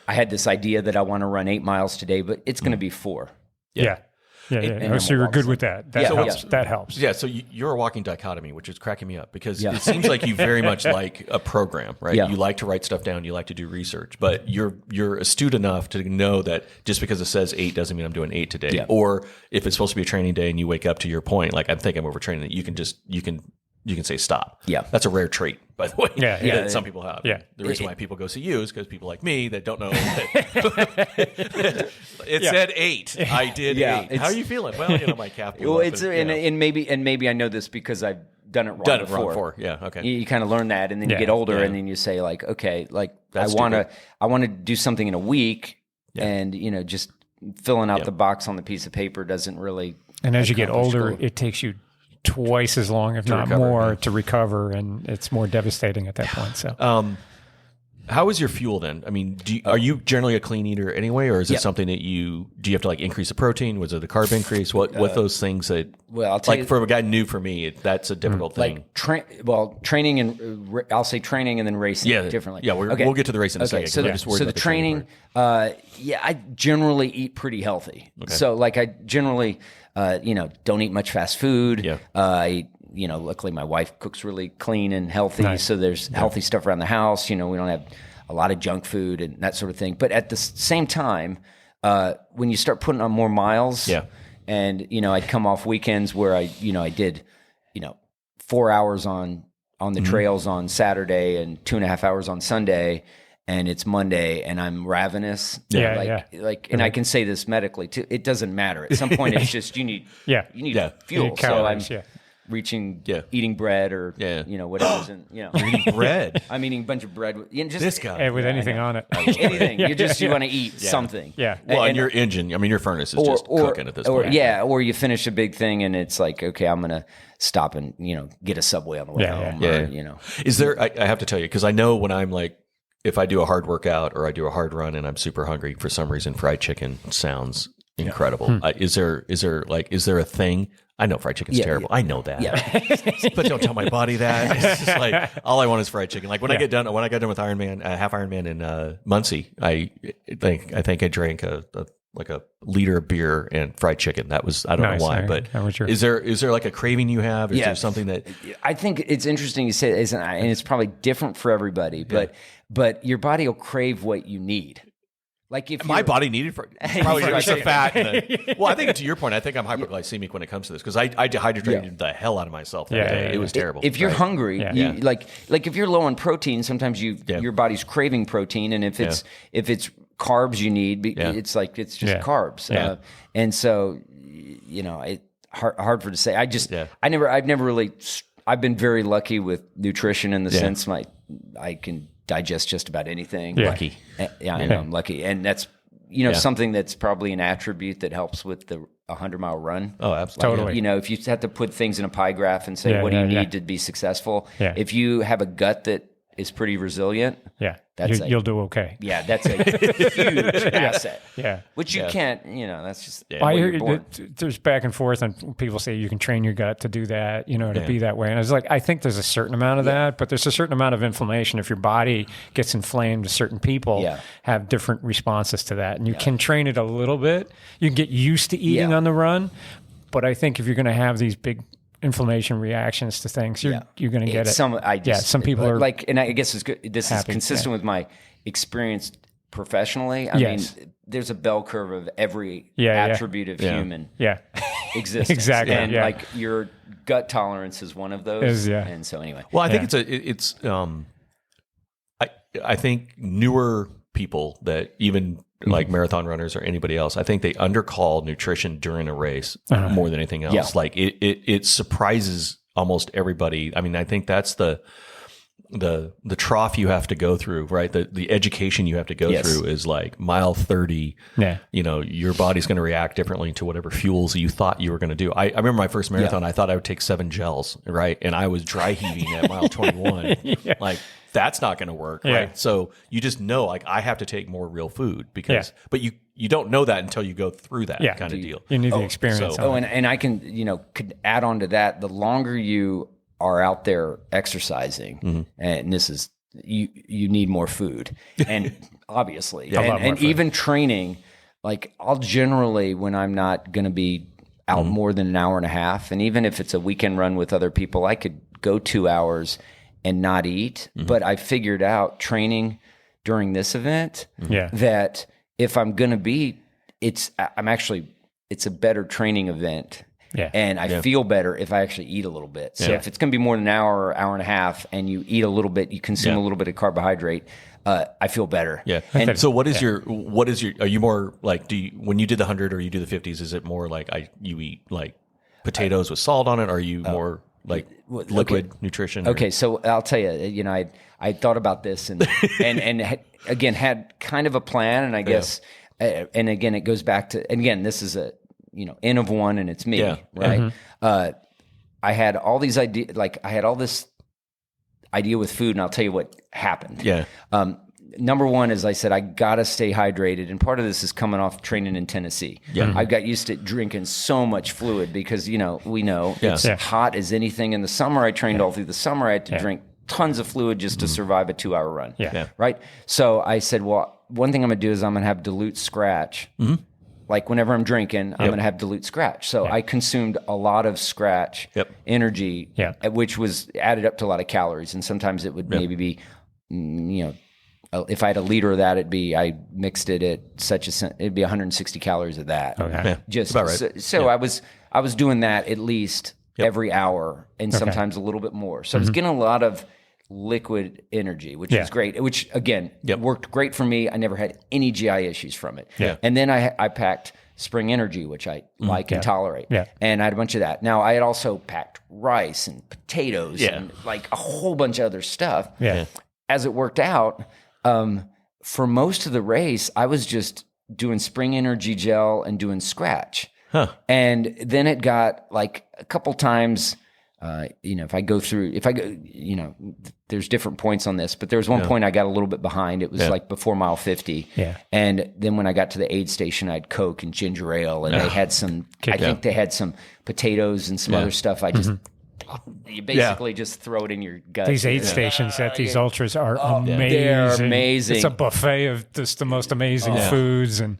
D: I had this idea that I want to run 8 miles today, but it's going to be 4.
C: Yeah.
D: And
C: So you're
D: I'm
C: good with that. That
D: Yeah.
C: helps.
D: Yeah.
C: That helps.
B: Yeah, so you're a walking dichotomy, which is cracking me up because it seems like you very much like a program, right?
D: Yeah.
B: You like to write stuff down, you like to do research, but you're astute enough to know that just because it says 8 doesn't mean I'm doing 8 today.
D: Yeah.
B: Or if it's supposed to be a training day and you wake up to your point, like I think I'm overtraining, that you can say stop.
D: Yeah.
B: That's a rare trait, by the way.
C: Yeah.
B: that some people have.
C: Yeah.
B: The reason why people go see you is because people like me that don't know that it said 8. I did 8. How are you feeling? Well, my calf.
D: Well, it's and maybe I know this because I've done it wrong before.
B: Yeah. Okay.
D: You kind of learn that, and then you get older, and then you say like, okay, like
B: That's
D: I want to do something in a week, and just filling out the box on the piece of paper doesn't really.
C: And as you get
D: accomplish
C: older,
D: goal.
C: it takes you twice as long, if not
B: recover,
C: more, to recover, and it's more devastating at that point. So,
B: how is your fuel then? I mean, are you generally a clean eater anyway, or is it something that do you have to like increase the protein? Was it the carb increase? What those things that?
D: Well, I'll tell
B: like
D: you,
B: for a guy new for me, that's a difficult thing.
D: Training and I'll say training and then racing differently.
B: Yeah, we'll get to the racing in a second.
D: So, the training, I generally eat pretty healthy. Okay. So like I generally, don't eat much fast food. Yeah. Luckily my wife cooks really clean and healthy. Nice. So there's healthy stuff around the house. We don't have a lot of junk food and that sort of thing. But at the same time, when you start putting on more miles, and I'd come off weekends where I did 4 hours on the trails on Saturday and 2.5 hours on Sunday, and it's Monday and I'm ravenous. And I can say this medically too. It doesn't matter. At some point it's just you need fuel.
C: Calories,
D: reaching, eating bread or, whatever's in,
B: Eating bread.
D: I'm eating a bunch of bread. Just,
B: this guy.
C: Hey, with anything on it.
D: Anything. You want to eat something.
C: Yeah.
B: Well, and your engine, your furnace is just cooking at this point.
D: Or you finish a big thing and it's like, okay, I'm going to stop and, get a Subway on the way home. Or,
B: Is there, I have to tell you, because I know when I'm like, if I do a hard workout or I do a hard run and I'm super hungry, for some reason, fried chicken sounds incredible. Is there a thing? I know fried chicken's terrible. I know that. Yeah. But don't tell my body that. It's just like, all I want is fried chicken. Like when I got done with Ironman, half Ironman in Muncie, I think I drank a liter of beer and fried chicken. That was, I don't know why, but is there like a craving you have? Is there something that
D: I think it's interesting you say it, and it's probably different for everybody, but your body will crave what you need. Like if
B: my body needed probably just the fat. Well, I think to your point, I think I'm hypoglycemic when it comes to this because I dehydrated the hell out of myself that day. It was terrible.
D: If you're hungry, like if you're low on protein, sometimes your body's craving protein, and if it's carbs you need, it's like it's just carbs. And so it's hard for to say. I've never really. I've been very lucky with nutrition in the sense I can digest just about anything.
B: Lucky.
D: I know I'm lucky. And that's, something that's probably an attribute that helps with the 100-mile run.
B: Oh, absolutely.
C: Totally.
D: If you have to put things in a pie graph and say, what do you need to be successful? Yeah. If you have a gut that is pretty resilient, you'll do okay. Yeah, that's a huge asset. Yeah. Which you can't, that's just
C: I hear there's back and forth and people say you can train your gut to do that, to be that way. And I was like, I think there's a certain amount of that, but there's a certain amount of inflammation. If your body gets inflamed, certain people have different responses to that. And you can train it a little bit. You can get used to eating on the run. But I think if you're going to have these big inflammation reactions to things, you're going to get it. Some people are
D: like, and I guess it's good. This is consistent with my experience professionally. I mean, there's a bell curve of every attribute of human existence.
C: Exactly.
D: And like your gut tolerance is one of those. And so anyway.
B: Well, I think it's I think newer people that even like marathon runners or anybody else, I think they undercall nutrition during a race more than anything else. Yeah. Like it surprises almost everybody. I mean, I think that's the trough you have to go through, right? The education you have to go through is like mile 30. Yeah. Your body's going to react differently to whatever fuels you thought you were going to do. I remember my first marathon, I thought I would take 7 gels, right? And I was dry heaving at mile 21. Like, that's not going to work, right? So you just know, like, I have to take more real food because, but you don't know that until you go through that kind of deal.
C: You need the experience.
D: And I can, could add on to that. The longer you are out there exercising, and this is, you need more food, and obviously, and even training, like I'll generally, when I'm not going to be out more than an hour and a half, and even if it's a weekend run with other people, I could go 2 hours and not eat. But I figured out training during this event that if I'm going to be, it's a better training event. Yeah. And I feel better if I actually eat a little bit. So if it's going to be more than an hour or hour and a half and you eat a little bit, you consume a little bit of carbohydrate, I feel better. Yeah.
B: And so what is your, are you more like, when you did the 100 or you do the 50s, is it more like you eat like potatoes with salt on it? Or are you more like liquid nutrition?
D: Okay. So I'll tell you, I thought about this and again, had kind of a plan, and I guess, and again, it goes back to, and again, this is a, N of one and it's me, right? I had all these ideas, like I had all this idea with food, and I'll tell you what happened. Yeah. Number one is I said, I got to stay hydrated. And part of this is coming off training in Tennessee. Yeah. I got used to drinking so much fluid because, we know it's hot as anything in the summer. I trained all through the summer. I had to drink tons of fluid just to survive a 2-hour run. Yeah. Right. So I said, well, one thing I'm going to do is I'm going to have dilute scratch. Like whenever I'm drinking, I'm going to have dilute scratch. So I consumed a lot of scratch energy, which was added up to a lot of calories. And sometimes it would maybe be, if I had a liter of that, I mixed it at it'd be 160 calories of that. Okay. Just about right. So I was doing that at least every hour and sometimes a little bit more. So I was getting a lot of liquid energy, which is great, which again worked great for me. I never had any GI issues from it. Yeah. And then I packed Spring Energy, which I like and tolerate.
C: Yeah.
D: And I had a bunch of that. Now, I had also packed rice and potatoes and like a whole bunch of other stuff.
C: Yeah.
D: As it worked out, for most of the race, I was just doing Spring Energy gel and doing scratch.
B: Huh.
D: And then it got like a couple times, if I go, there's different points on this, but there was one point I got a little bit behind. It was like before mile 50. Yeah. And then when I got to the aid station, I had Coke and ginger ale, and they had some, I think they had some potatoes and some other stuff. I just, you basically just throw it in your gut.
C: These aid stations at these ultras are amazing.
D: They're amazing.
C: It's a buffet of just the most amazing foods, and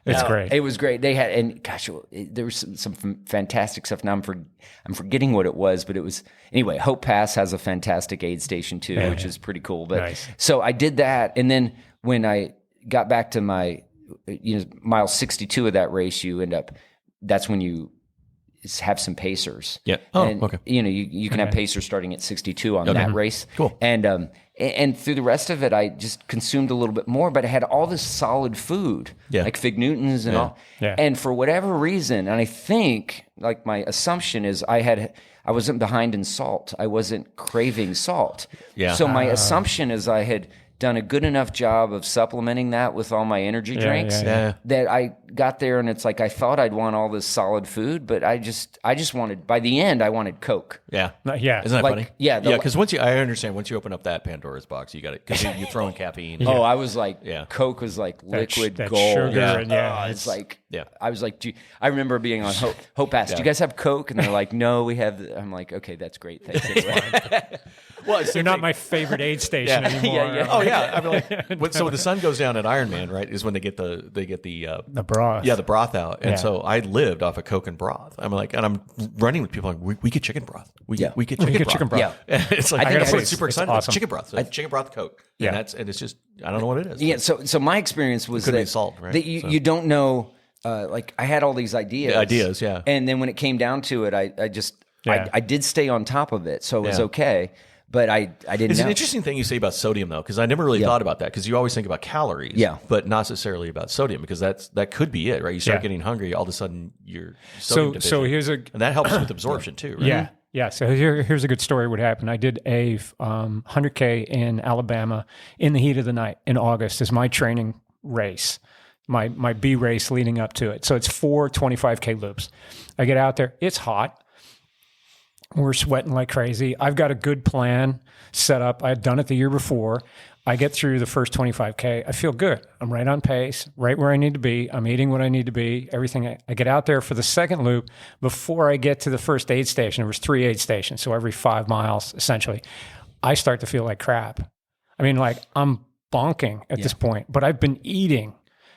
C: it's great.
D: It was great. They had, and gosh, there was some fantastic stuff. Now I'm forgetting what it was, but it was anyway. Hope Pass has a fantastic aid station too, which is pretty cool. But so I did that, and then when I got back to my, mile 62 of that race, that's when you have some pacers.
B: Yeah.
D: Okay. You can have pacers starting at 62 on that race.
B: Cool.
D: And through the rest of it, I just consumed a little bit more, but I had all this solid food, like Fig Newtons and all. Yeah. And for whatever reason, and I think, like, my assumption is I wasn't behind in salt. I wasn't craving salt. Yeah. So my assumption is I had done a good enough job of supplementing that with all my energy drinks that I got there, and it's like I thought I'd want all this solid food, but I just wanted, by the end, I wanted Coke.
B: Yeah.
C: Yeah.
B: Isn't that funny?
D: Yeah.
B: Because I understand, once you open up that Pandora's box, you got it, because you're throwing caffeine.
D: Oh, I was like, Coke was like liquid
C: that
D: gold.
C: Sugar and
D: it's like, I was like, I remember being on Hope Pass. Do you guys have Coke? And they're like, no, we have. I'm like, okay, that's great. Thanks. Anyway.
C: Well, you're not my favorite aid station anymore.
B: Oh yeah, I mean, like, so when the sun goes down at Ironman, right, is when they get the
C: broth.
B: Yeah, the broth out. And so I lived off of Coke and broth. I'm like, and I'm running with people like, we get chicken broth. We get chicken broth.
D: Yeah.
B: And it's like,
D: I think
B: it's super exciting.
C: Awesome.
B: Chicken broth. So chicken broth Coke.
C: Yeah.
B: And it's just, I don't know what it is.
D: Yeah. So my experience was
B: could be salt, right?
D: that you don't know. Like, I had all these ideas.
B: Yeah.
D: And then when it came down to it, I did stay on top of it, so it was okay. But I didn't.
B: It's an interesting thing you say about sodium, though, because I never really thought about that. Because you always think about calories, but not necessarily about sodium, because that could be it, right? You start getting hungry, all of a sudden you're sodium deficient. And that helps with absorption too, right?
C: Yeah. So here's a good story. What happened? I did a 100K in Alabama in the heat of the night in August as my training race, my B race leading up to it. So it's 4 25K loops. I get out there. It's hot. We're sweating like crazy. I've got a good plan set up. I had done it the year before. I get through the first 25K. I feel good. I'm right on pace, right where I need to be. I'm eating what I need to be, everything. I get out there for the second loop. Before I get to the first aid station, there was 3 aid stations, so every 5 miles, essentially, I start to feel like crap. I mean, like, I'm bonking at this point, but I've been eating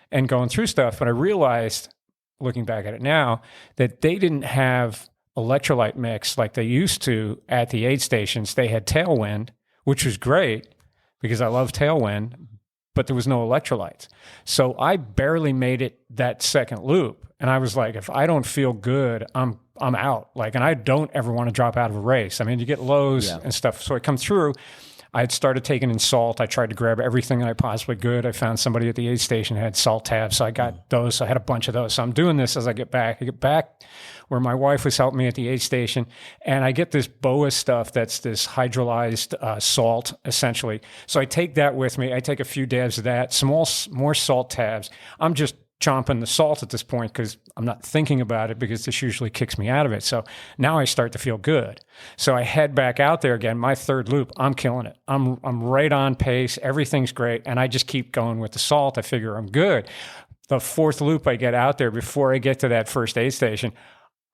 C: and going through stuff. But I realized, looking back at it now, that they didn't have electrolyte mix like they used to at the aid stations. They had Tailwind, which was great because I love Tailwind, but there was no electrolytes. So I barely made it that second loop. And I was like, if I don't feel good, I'm out. Like, and I don't ever want to drop out of a race. I mean, you get lows and stuff. So I come through. I had started taking in salt. I tried to grab everything that I possibly could. I found somebody at the aid station who had salt tabs, so I got those. So I had a bunch of those. So I'm doing this as I get back. I get back where my wife was helping me at the aid station, and I get this BOA stuff that's this hydrolyzed salt, essentially. So I take that with me. I take a few dabs of that, more salt tabs. I'm just chomping the salt at this point because I'm not thinking about it, because this usually kicks me out of it. So now I start to feel good. So I head back out there again. My third loop, I'm killing it. I'm right on pace. Everything's great. And I just keep going with the salt. I figure I'm good. The fourth loop I get out there, before I get to that first aid station,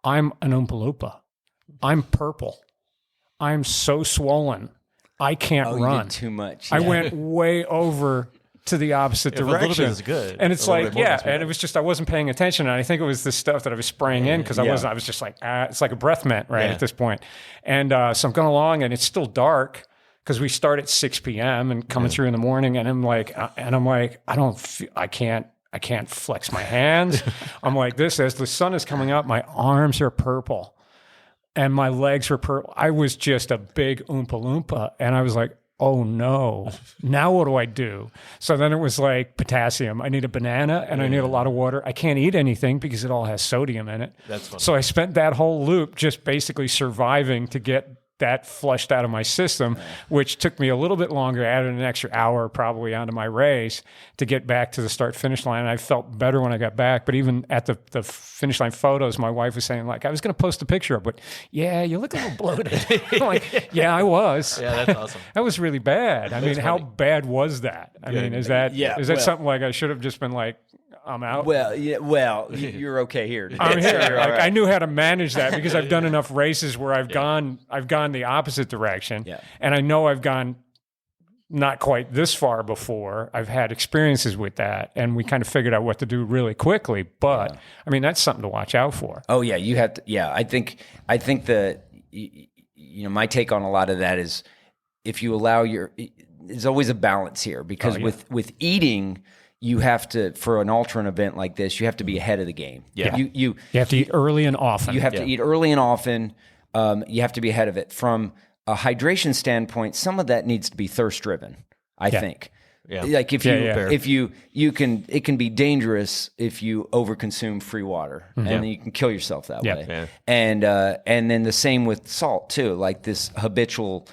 C: I'm an Oompa Loompa. I'm purple. I'm so swollen. I can't run.
D: You did too much.
C: I went way over to the opposite direction.
B: A little bit is good.
C: And it's like, and it was just, I wasn't paying attention. And I think it was the stuff that I was spraying in, because I was just like, it's like a breath mint at this point. And so I'm going along, and it's still dark because we start at 6 p.m. and coming through in the morning. And I'm like, I can't flex my hands. I'm like this. As the sun is coming up, my arms are purple and my legs are purple. I was just a big Oompa Loompa. And I was like, oh no, now what do I do? So then it was like potassium. I need a banana and I need a lot of water. I can't eat anything because it all has sodium in it.
B: That's funny.
C: So I spent that whole loop just basically surviving to get that flushed out of my system, which took me a little bit longer, added an extra hour probably onto my race to get back to the start-finish line. And I felt better when I got back. But even at the finish line photos, my wife was saying, like, I was going to post a picture of, but yeah, you look a little bloated. I'm like, yeah, I was.
B: Yeah, that's awesome.
C: That was really bad. I mean, how bad was that? I mean, is that something like I should have just been like, I'm out?
D: Well, you're okay here.
C: I'm here.
D: You're all right.
C: I knew how to manage that because I've done enough races where I've gone the opposite direction.
D: Yeah.
C: And I know I've gone not quite this far before. I've had experiences with that, and we kind of figured out what to do really quickly. But I mean, that's something to watch out for.
D: Oh yeah, you have to. Yeah, I think that my take on a lot of that is if you allow there's always a balance here because with eating. You have to, for an ultra event like this, you have to be ahead of the game.
B: Yeah.
C: You have to eat early and often.
D: You have to eat early and often. You have to be ahead of it. From a hydration standpoint, some of that needs to be thirst driven, I think.
B: Yeah.
D: Like if you can, it can be dangerous if you overconsume free water, and then you can kill yourself that way.
B: Yeah.
D: And then the same with salt too, like this habitual.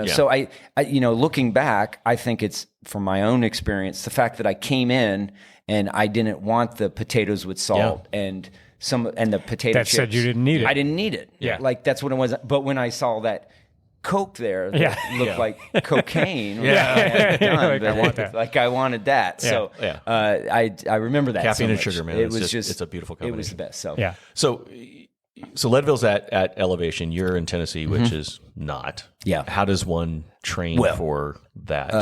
D: So I looking back, I think it's from my own experience, the fact that I came in and I didn't want the potatoes with salt and the potato chips.
C: That said you didn't need it.
D: I didn't need it.
C: Yeah.
D: Like that's what it was. But when I saw that Coke there that looked like cocaine.
C: I want that.
D: Like I wanted that.
C: Yeah.
D: So I remember that.
B: Caffeine
D: so
B: and
D: much.
B: sugar, man.
D: It was
B: it's a beautiful combination.
D: It was the best. So
C: Yeah.
B: So Leadville's at elevation. You're in Tennessee, which is not.
D: Yeah.
B: How does one train for that?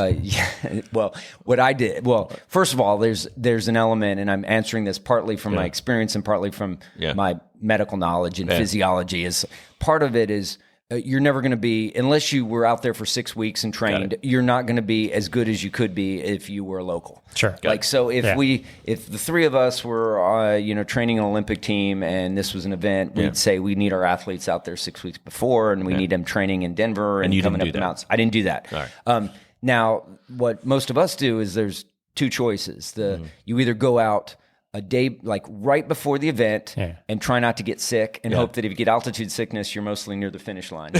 D: Well, what I did. Well, first of all, there's an element, and I'm answering this partly from my experience and partly from my medical knowledge and physiology. Is part of it is. You're never going to be, unless you were out there for 6 weeks and trained, you're not going to be as good as you could be if you were local.
C: Sure.
D: Like, so if the three of us were, training an Olympic team and this was an event, we'd say we need our athletes out there 6 weeks before and we need them training in Denver and
B: you
D: coming
B: didn't
D: up
B: do
D: the
B: that.
D: mountains. I didn't do that.
B: All right.
D: Now, what most of us do is there's two choices. You either go out a day like right before the event and try not to get sick and hope that if you get altitude sickness, you're mostly near the finish line,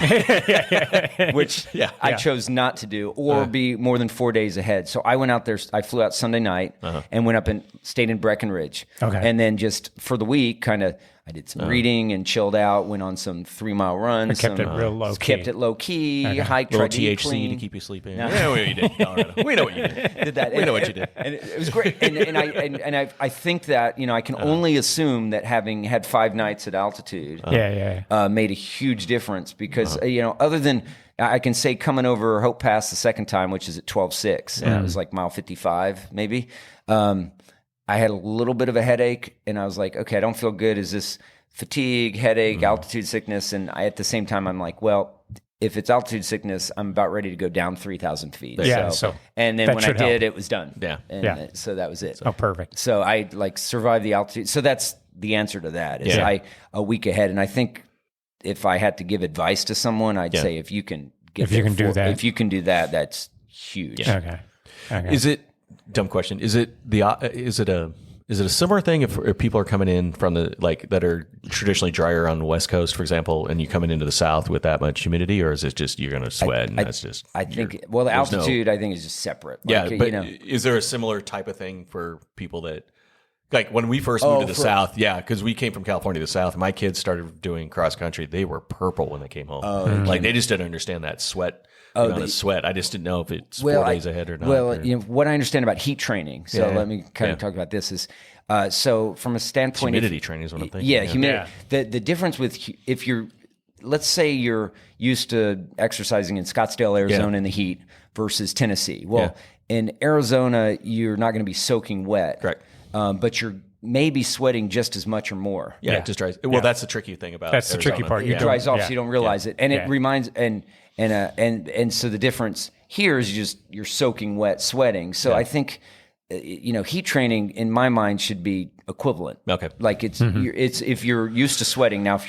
D: which I chose not to do or be more than 4 days ahead. So I went out there, I flew out Sunday night and went up and stayed in Breckenridge.
C: Okay.
D: And then just for the week, kind of, I did some reading and chilled out, went on some 3-mile runs.
C: Kept it real low key.
D: Kept it low key, hiked,
B: Little
D: tried to eat
B: THC
D: clean.
B: to keep you sleeping. Yeah, we know what you did. Colorado. We know what you did.
D: Did that.
B: We know what you did.
D: And it was great. And I think that, I can only assume that having had 5 nights at altitude made a huge difference because, other than, I can say coming over Hope Pass the second time, which is at 12.6, and it was like mile 55 maybe, I had a little bit of a headache and I was like, okay, I don't feel good. Is this fatigue, headache, altitude sickness? And at the same time, I'm like, well, if it's altitude sickness, I'm about ready to go down 3,000 feet.
C: So
D: and then when I did, it was done.
B: Yeah.
D: And so that was it.
C: Oh, perfect.
D: So I survived the altitude. So that's the answer to that is a week ahead. And I think if I had to give advice to someone, I'd say if you can do that, that's huge.
C: Yeah. Okay.
B: Is it dumb question? Is it a similar thing if people are coming in from that are traditionally drier on the West Coast, for example, and you're coming into the South with that much humidity, or is it just you're going to sweat and that's just?
D: I think the altitude I think is just separate.
B: But is there a similar type of thing for people that? Like when we first moved to the South, because we came from California to the South. My kids started doing cross country. They were purple when they came home. Like they just didn't understand that sweat. Sweat. I just didn't know if it's 4 days ahead or not.
D: Well, what I understand about heat training. So let me kind of talk about this. Is so from a standpoint,
B: humidity training is what I'm thinking.
D: Yeah, humidity. The difference with if you're, let's say you're used to exercising in Scottsdale, Arizona in the heat versus Tennessee. Well, in Arizona, you're not going to be soaking wet.
B: Correct.
D: But you're maybe sweating just as much or more.
B: Yeah, it just dries. Well, that's the tricky thing about
C: that's
B: Arizona.
C: the tricky part.
D: It dries off, so you don't realize it, and it reminds and so the difference here is you're soaking wet, sweating. So I think heat training in my mind should be equivalent.
B: Okay,
D: like it's if you're used to sweating. Now,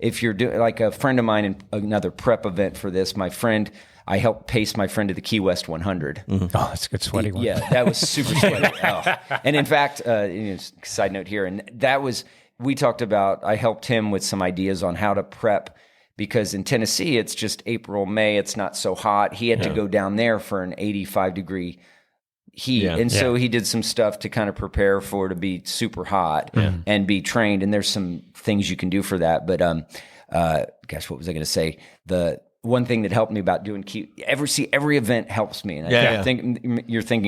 D: if you're doing like a friend of mine in another prep event for this, my friend. I helped pace my friend to the Key West 100.
C: Oh, that's a good sweaty one.
D: Yeah, that was super sweaty. Oh. And in fact, side note here, and that was, we talked about, I helped him with some ideas on how to prep, because in Tennessee, it's just April, May, it's not so hot. He had to go down there for an 85-degree heat. And so he did some stuff to kind of prepare for to be super hot and be trained. And there's some things you can do for that. But gosh, what was I going to say? The one thing that helped me about doing every event helps me. And I think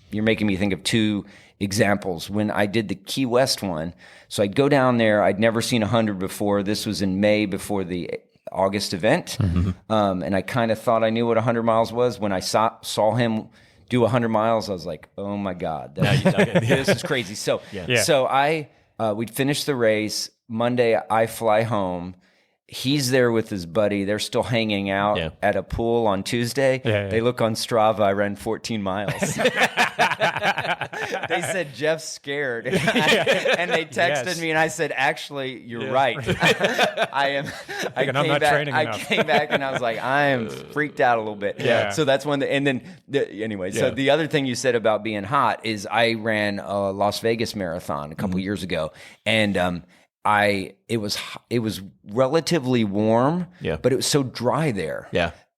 D: you're making me think of two examples. When I did the Key West one, so I'd go down there. I'd never seen 100 before. This was in May before the August event. And I kind of thought I knew what 100 miles was. When I saw him do 100 miles, I was like, oh my God, this is crazy. So, we'd finish the race. Monday, I fly home. He's there with his buddy. They're still hanging out at a pool on Tuesday. They look on Strava. I ran 14 miles. They said, Jeff's scared. And they texted me, and I said, actually, you're right. I came back, and I was like, I am freaked out a little bit. So that's one. So the other thing you said about being hot is I ran a Las Vegas marathon a couple years ago, and it was relatively warm, but it was so dry there.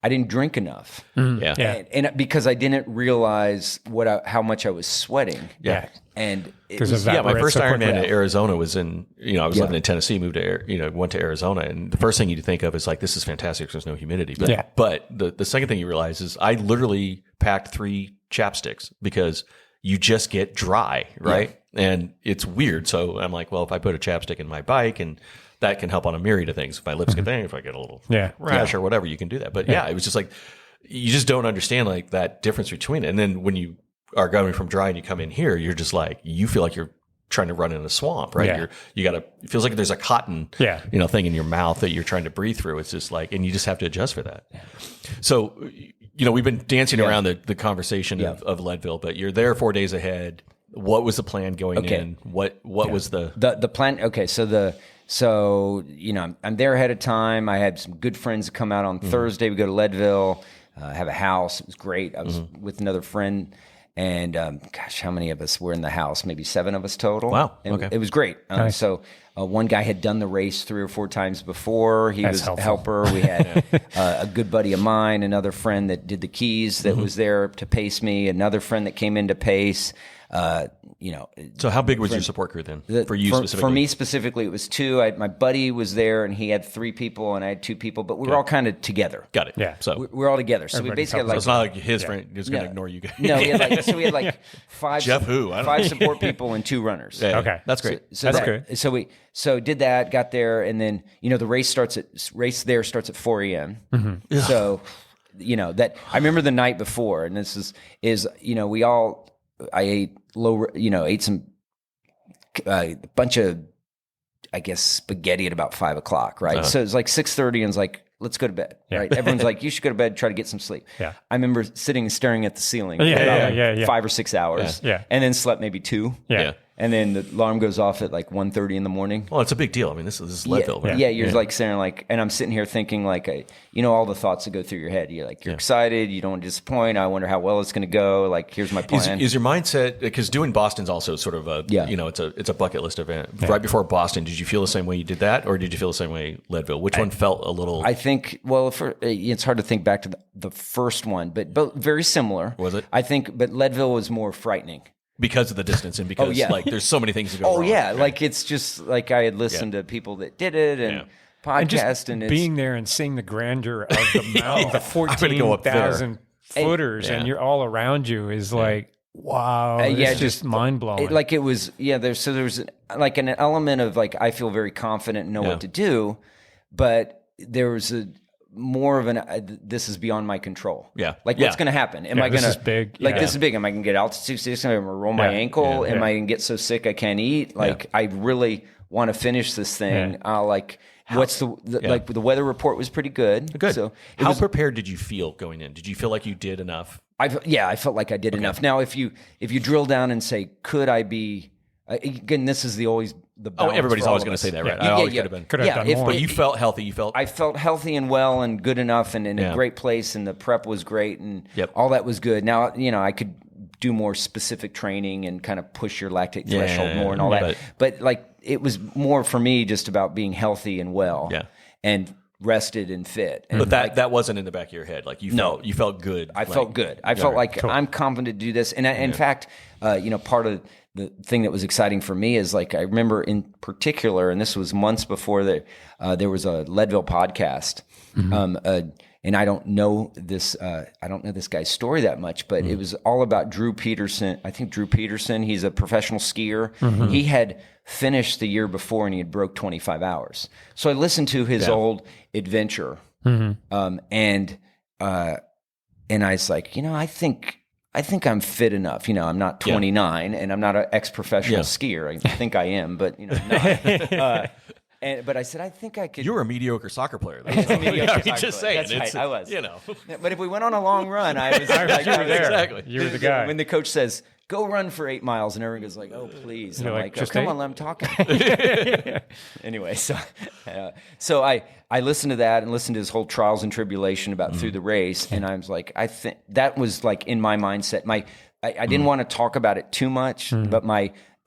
D: I didn't drink enough. And because I didn't realize how much I was sweating. And it was,
B: my first Ironman to Arizona was in, I was living in Tennessee, moved to, went to Arizona. And the first thing you think of is like, this is fantastic because there's no humidity. But the second thing you realize is I literally packed 3 chapsticks because you just get dry, right? And it's weird. So I'm like, well, if I put a chapstick in my bike, and that can help on a myriad of things. If my lips get bang, if I get a little rash or whatever, you can do that. But it was just like, you just don't understand like that difference between it. And then when you are going from dry and you come in here, you're just like, you feel like you're trying to run in a swamp, right? It feels like there's a cotton, thing in your mouth that you're trying to breathe through. It's just like, and you just have to adjust for that. So, we've been dancing around the conversation of Leadville, but you're there 4 days ahead. What was the plan going in? What was the
D: plan? Okay. So I'm there ahead of time. I had some good friends come out on Thursday. We go to Leadville, have a house. It was great. I was with another friend, and how many of us were in the house? Maybe 7 of us total.
B: Wow.
D: It was great.
C: Nice.
D: So one guy had done the race 3 or 4 times before. He was a helper. We had a good buddy of mine, another friend that did the keys that was there to pace me, another friend that came in to pace.
B: So how big was your support crew then for you specifically?
D: For me specifically, it was 2. My buddy was there, and he had 3 people, and I had 2 people, but we were all kind of together.
B: Got it.
C: Yeah.
B: So
D: we're all together. So we basically had
B: so it's not like his friend is going to ignore you guys.
D: No, we had like 5
B: Jeff who? I don't
D: 5
B: know.
D: support people and 2 runners.
B: Yeah,
C: Okay.
B: that's great.
D: So
C: that's good.
D: So did that, got there, and then the race starts at 4 a.m. So that I remember the night before, and this is I ate ate some a bunch of, I guess, spaghetti at about 5 o'clock, right? So it's like 6:30, and it's like, let's go to bed, right? Everyone's like, you should go to bed, try to get some sleep. I remember sitting and staring at the ceiling for about 5 or 6 hours, and then slept maybe 2. And then the alarm goes off at like 1:30 in the morning.
B: Well, it's a big deal. I mean, this is Leadville, right?
D: You're like sitting like, and I'm sitting here thinking like, all the thoughts that go through your head. You're like, you're excited. You don't want to disappoint. I wonder how well it's going to go. Like, here's my plan.
B: Is your mindset, because doing Boston's also sort of a, it's a bucket list event. Right before Boston, did you feel the same way you did that, or did you feel the same way Leadville? Which one felt a little?
D: I think, it's hard to think back to the first one, but very similar.
B: Was it?
D: I think, but Leadville was more frightening.
B: Because of the distance and because like there's so many things to go wrong.
D: Right? Like it's just like I had listened to people that did it and podcast and it's,
C: being there and seeing the grandeur of the mountain, the 14,000 footers, and you're all around you is like, wow, it's just mind blowing.
D: Like it was, there was like an element of like I feel very confident and know what to do, but there was more of this is beyond my control. Like what's going to happen? Am I going to,
C: this is big.
D: This is big. Am I going to get altitude sickness? Am I going to roll my ankle? Am I going to get so sick I can't eat? Like I really want to finish this thing. What's the weather report was pretty good. So
B: how prepared did you feel going in? Did you feel like you did enough?
D: I felt like I did enough. Now, if you drill down and say, could I be Again, this is the balance.
B: Everybody's
D: for all
B: always
D: of
B: going to
D: us.
B: say that, right?
D: Yeah,
B: I always
D: yeah.
C: Could have done more.
B: But you felt healthy.
D: I felt healthy and well and good enough and in a great place, and the prep was great, and all that was good. Now, I could do more specific training and kind of push your lactate threshold more and all that. But like, it was more for me just about being healthy and well and rested and fit. And
B: but that wasn't in the back of your head. Like you felt good.
D: I felt good. I felt like I'm confident to do this. And in fact, part of the thing that was exciting for me is like, I remember in particular, and this was months before there was a Leadville podcast. And I don't know this guy's story that much, but it was all about Drew Peterson. I think Drew Peterson, he's a professional skier. He had finished the year before and he had broke 25 hours. So I listened to his old adventure. And I was like, I think I'm fit enough. I'm not 29 and I'm not an ex-professional skier. I think I am, but not. But I said, I think I could.
B: You were a mediocre soccer player.
D: Just saying. That's right, I was. But if we went on a long run, I was like,
C: you were there.
B: Exactly.
C: You were the guy.
D: When the coach says, go run for 8 miles, and everyone goes like, oh, please. And I'm like,
C: just
D: come
C: 8?
D: on, let him talk. Anyway, so I listened to that and listened to his whole trials and tribulation about through the race, and I was like, I think that was like in my mindset. I didn't want to talk about it too much, but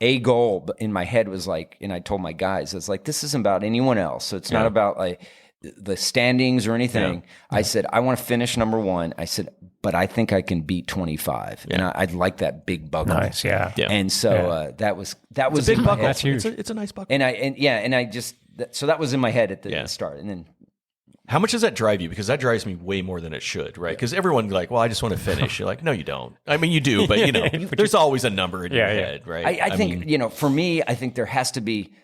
D: a goal in my head was like, and I told my guys, it's like, this isn't about anyone else. So it's not about like the standings or anything. I said, I want to finish number 1. I said, but I think I can beat 25. And I'd like that big buckle.
C: Nice. Yeah.
D: And so that was
B: It's a big buckle.
C: That's huge.
B: It's a nice buckle.
D: And I just, so that was in my head at the start. And then,
B: how much does that drive you? Because that drives me way more than it should, right? Because everyone like, well, I just want to finish. You're like, no, you don't. I mean, you do, but there's always a number in your head, right?
D: I think, for me, I think there has to be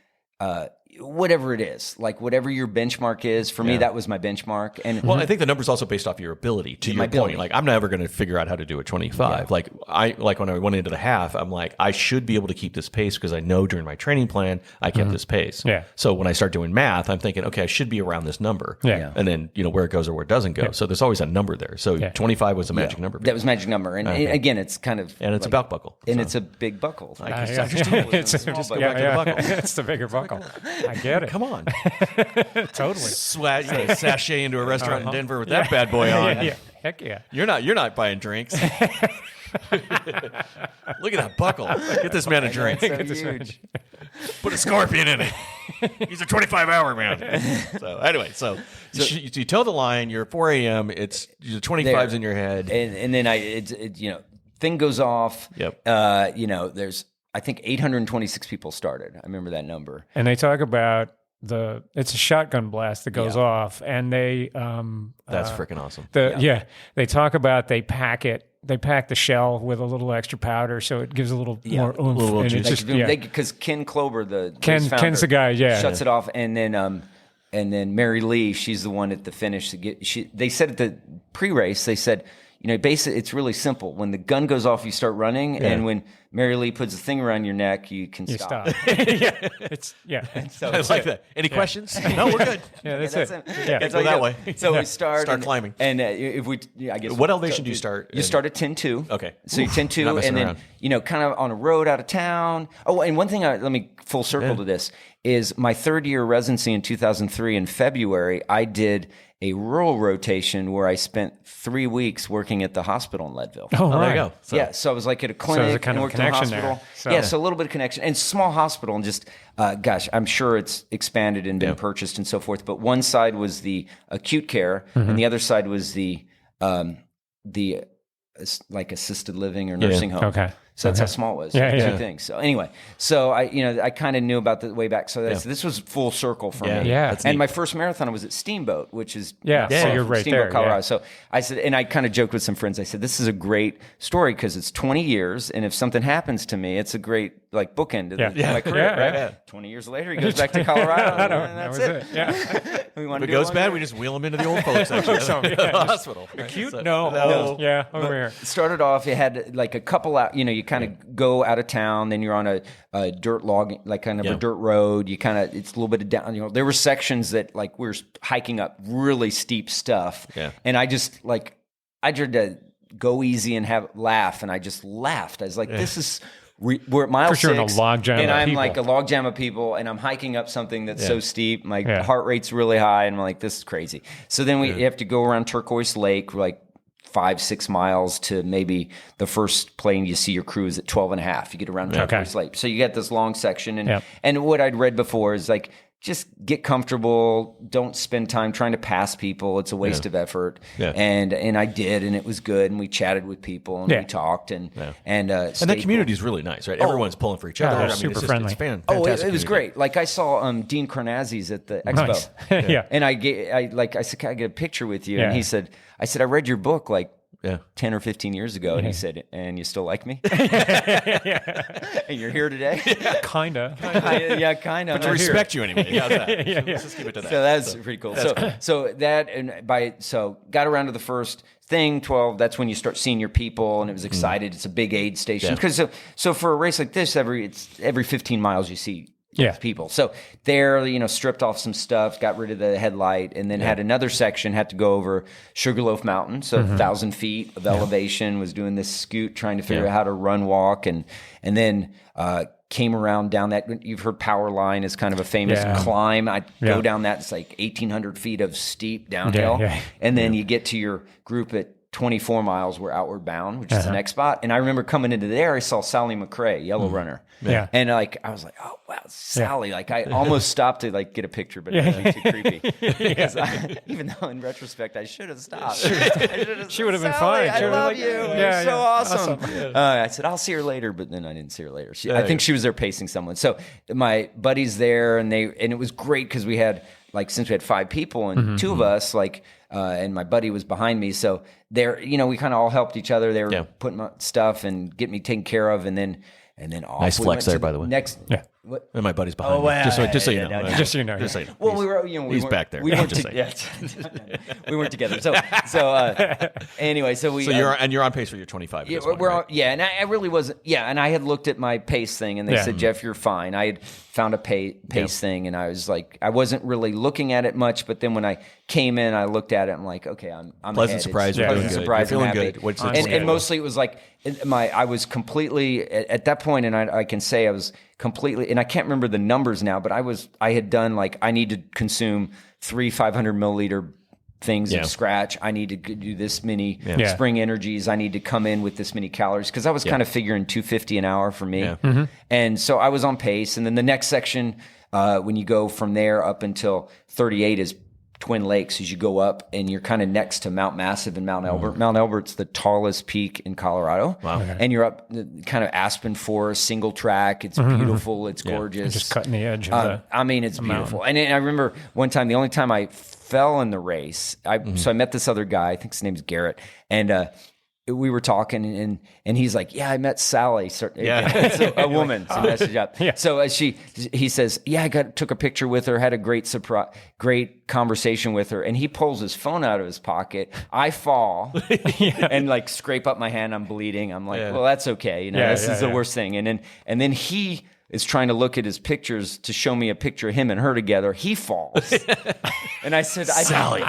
D: whatever it is, like whatever your benchmark is. For me, that was my benchmark. And
B: I think the number's also based off your ability. To your point, like I'm never going to figure out how to do a 25. Like when I went into the half, I'm like, I should be able to keep this pace because I know during my training plan I kept this pace.
C: Yeah.
B: So when I start doing math, I'm thinking, okay, I should be around this number.
C: Yeah.
B: And then where it goes or where it doesn't go. So there's always a number there. So 25 was a magic number.
D: That was magic number. And again, it's kind of
B: and it's a belt buckle.
D: And it's a big buckle.
C: It's the bigger buckle. I get it.
B: Come on.
C: Totally.
B: Sashay into a restaurant in Denver with that bad boy on.
C: Yeah. Heck yeah.
B: You're not buying drinks. Look at that buckle. Get this man a drink.
D: So huge.
B: Put a scorpion in it. He's a 25-hour man. So anyway, so you toe the line. You're at 4 a.m. It's the 25's in your head,
D: and then thing goes off.
B: Yep.
D: There's I think 826 people started. I remember that number.
C: And they talk about it's a shotgun blast that goes off, and they
B: that's freaking awesome.
C: They talk about they pack the shell with a little extra powder, so it gives a little more oomph.
B: Little
C: and
B: juice.
C: it's just
D: Because Ken Klober, founder,
C: Ken's the guy,
D: shuts it off, and then Mary Lee, she's the one at the finish. They said at the pre-race, they said, basically it's really simple. When the gun goes off, you start running, and when Mary Lee puts a thing around your neck, you can stop.
B: So I like that. Any questions? No, we're good.
C: That's it.
B: Go that way.
D: So we start
B: climbing.
D: And if we, I guess,
B: what elevation do you start?
D: You start at 10.2.
B: Okay.
D: So you 10.2, and then kind of on a road out of town. Oh, and one thing, let me full circle to this is my third year residency in 2003 in February. I did a rural rotation where I spent 3 weeks working at the hospital in Leadville.
C: Oh,
B: there you go.
D: So I was like at a clinic.
C: So there's a kind of
D: worked
C: connection
D: in a hospital.
C: there.
D: So a little bit of connection. And small hospital, and just, I'm sure it's expanded and been purchased and so forth. But one side was the acute care, and the other side was the like assisted living or nursing home.
C: Okay.
D: So that's how small it was. Two things. So anyway, I kind of knew about the way back. So this was full circle for me.
C: Yeah.
D: And my first marathon was at Steamboat, which is
C: so you're right
D: Steamboat,
C: there,
D: Colorado. So I said, and I kind of joked with some friends. I said, this is a great story because it's 20 years, and if something happens to me, it's a great bookend of my career. Right? 20 years later, he goes back to Colorado, and that's it.
C: Yeah.
B: If it goes bad, we just wheel him into the old folks section of the hospital.
C: Acute? No. Yeah, over here.
D: Started off, it had like a couple out, you kind of go out of town, then you're on a dirt log, like kind of a dirt road. You kind of, it's a little bit of down, there were sections that like we were hiking up really steep stuff.
B: Yeah.
D: And I just I tried to go easy and laugh. And I just laughed. I was like, this is we're at mile
C: For sure,
D: 6,
C: in a log jam
D: and
C: of
D: I'm
C: people.
D: like a log jam of people, and I'm hiking up something that's so steep. My heart rate's really high, and I'm like, this is crazy. So then we have to go around Turquoise Lake, like 5-6 miles to maybe the first plane you see your crew is at 12.5. You get around Turquoise Lake. So you get this long section. And what I'd read before is like, just get comfortable. Don't spend time trying to pass people. It's a waste of effort. Yeah. And I did, and it was good. And we chatted with people, and we talked, and
B: that community is really nice, right? Everyone's pulling for each other.
C: they're super friendly.
B: It's fantastic.
D: It was great. Like I saw Dean Karnazes at the expo.
C: Nice.
D: And I said, can I get a picture with you? And he said, I read your book like 10 or 15 years ago. And he said, and you still like me? And you're here today?
C: Kinda.
D: Yeah, kind of.
B: But to respect you anyway. How's that? Let's just keep it to that.
D: So that's pretty cool. So got around to the first thing, 12, that's when you start seeing your people, and it was excited. It's a big aid station. Because so for a race like this, every 15 miles you see people. So there, stripped off some stuff, got rid of the headlight, and then had another section, had to go over Sugarloaf Mountain, so 1,000 feet of elevation, was doing this scoot, trying to figure out how to run, walk, and then came around down that. You've heard Power Line is kind of a famous climb. I go down that. It's like 1,800 feet of steep downhill. And then you get to your group at 24 miles, we're Outward Bound, which is the next spot. And I remember coming into there, I saw Sally McRae, Yellow Runner. Yeah. And like, I was like, oh, wow, Sally. Like, I almost stopped to like get a picture, but it was too creepy. Even though in retrospect, I should have stopped.
C: She would have been
D: Sally,
C: fine.
D: I love you. You're so awesome. I said, I'll see her later, but then I didn't see her later. I think she was there pacing someone. So my buddy's there, and it was great because we had, like, since we had 5 people and 2 of us, like, and my buddy was behind me. So there, we kind of all helped each other. They were putting my stuff and getting me taken care of. And then off.
B: Nice flex there, by the way.
D: What?
B: And my buddy's behind me. Just so you know.
C: Just so you know.
D: Well, we were,
B: he's back there.
D: We weren't we weren't together. So anyway, so
B: you're on pace for your 25.
D: And I really wasn't. Yeah, and I had looked at my pace thing, and they said, Jeff, you're fine. I had found a pace thing, and I was like, I wasn't really looking at it much, but then when I came in, I looked at it. I'm like, okay, I'm
B: pleasant surprise. Pleasant
D: surprise.
B: You're
D: I'm
B: feeling
D: happy.
B: good.
D: And mostly it was like I was completely at that point, and I can say I was completely, and I can't remember the numbers now, but I had done like, I need to consume 3 500 milliliter things of scratch. I need to do this many spring energies. I need to come in with this many calories, because I was kind of figuring 250 an hour for me. And so I was on pace. And then the next section, when you go from there up until 38 is Twin Lakes, as you go up, and you're kind of next to Mount Massive and Mount Elbert. Mount Elbert's the tallest peak in Colorado. Wow. And you're up kind of aspen forest, single track. It's beautiful. It's gorgeous.
C: And just cutting the edge of
D: it's beautiful. And I remember one time, the only time I fell in the race, so I met this other guy, I think his name's Garrett, and we were talking, and he's like, yeah, I met Sally. So a woman. So message up. So he says, yeah, took a picture with her, had a great conversation with her, and he pulls his phone out of his pocket. I fall and like scrape up my hand. I'm bleeding. I'm like, well, that's okay. This is the worst thing. And then he is trying to look at his pictures to show me a picture of him and her together. He falls. And I said,
B: Sally.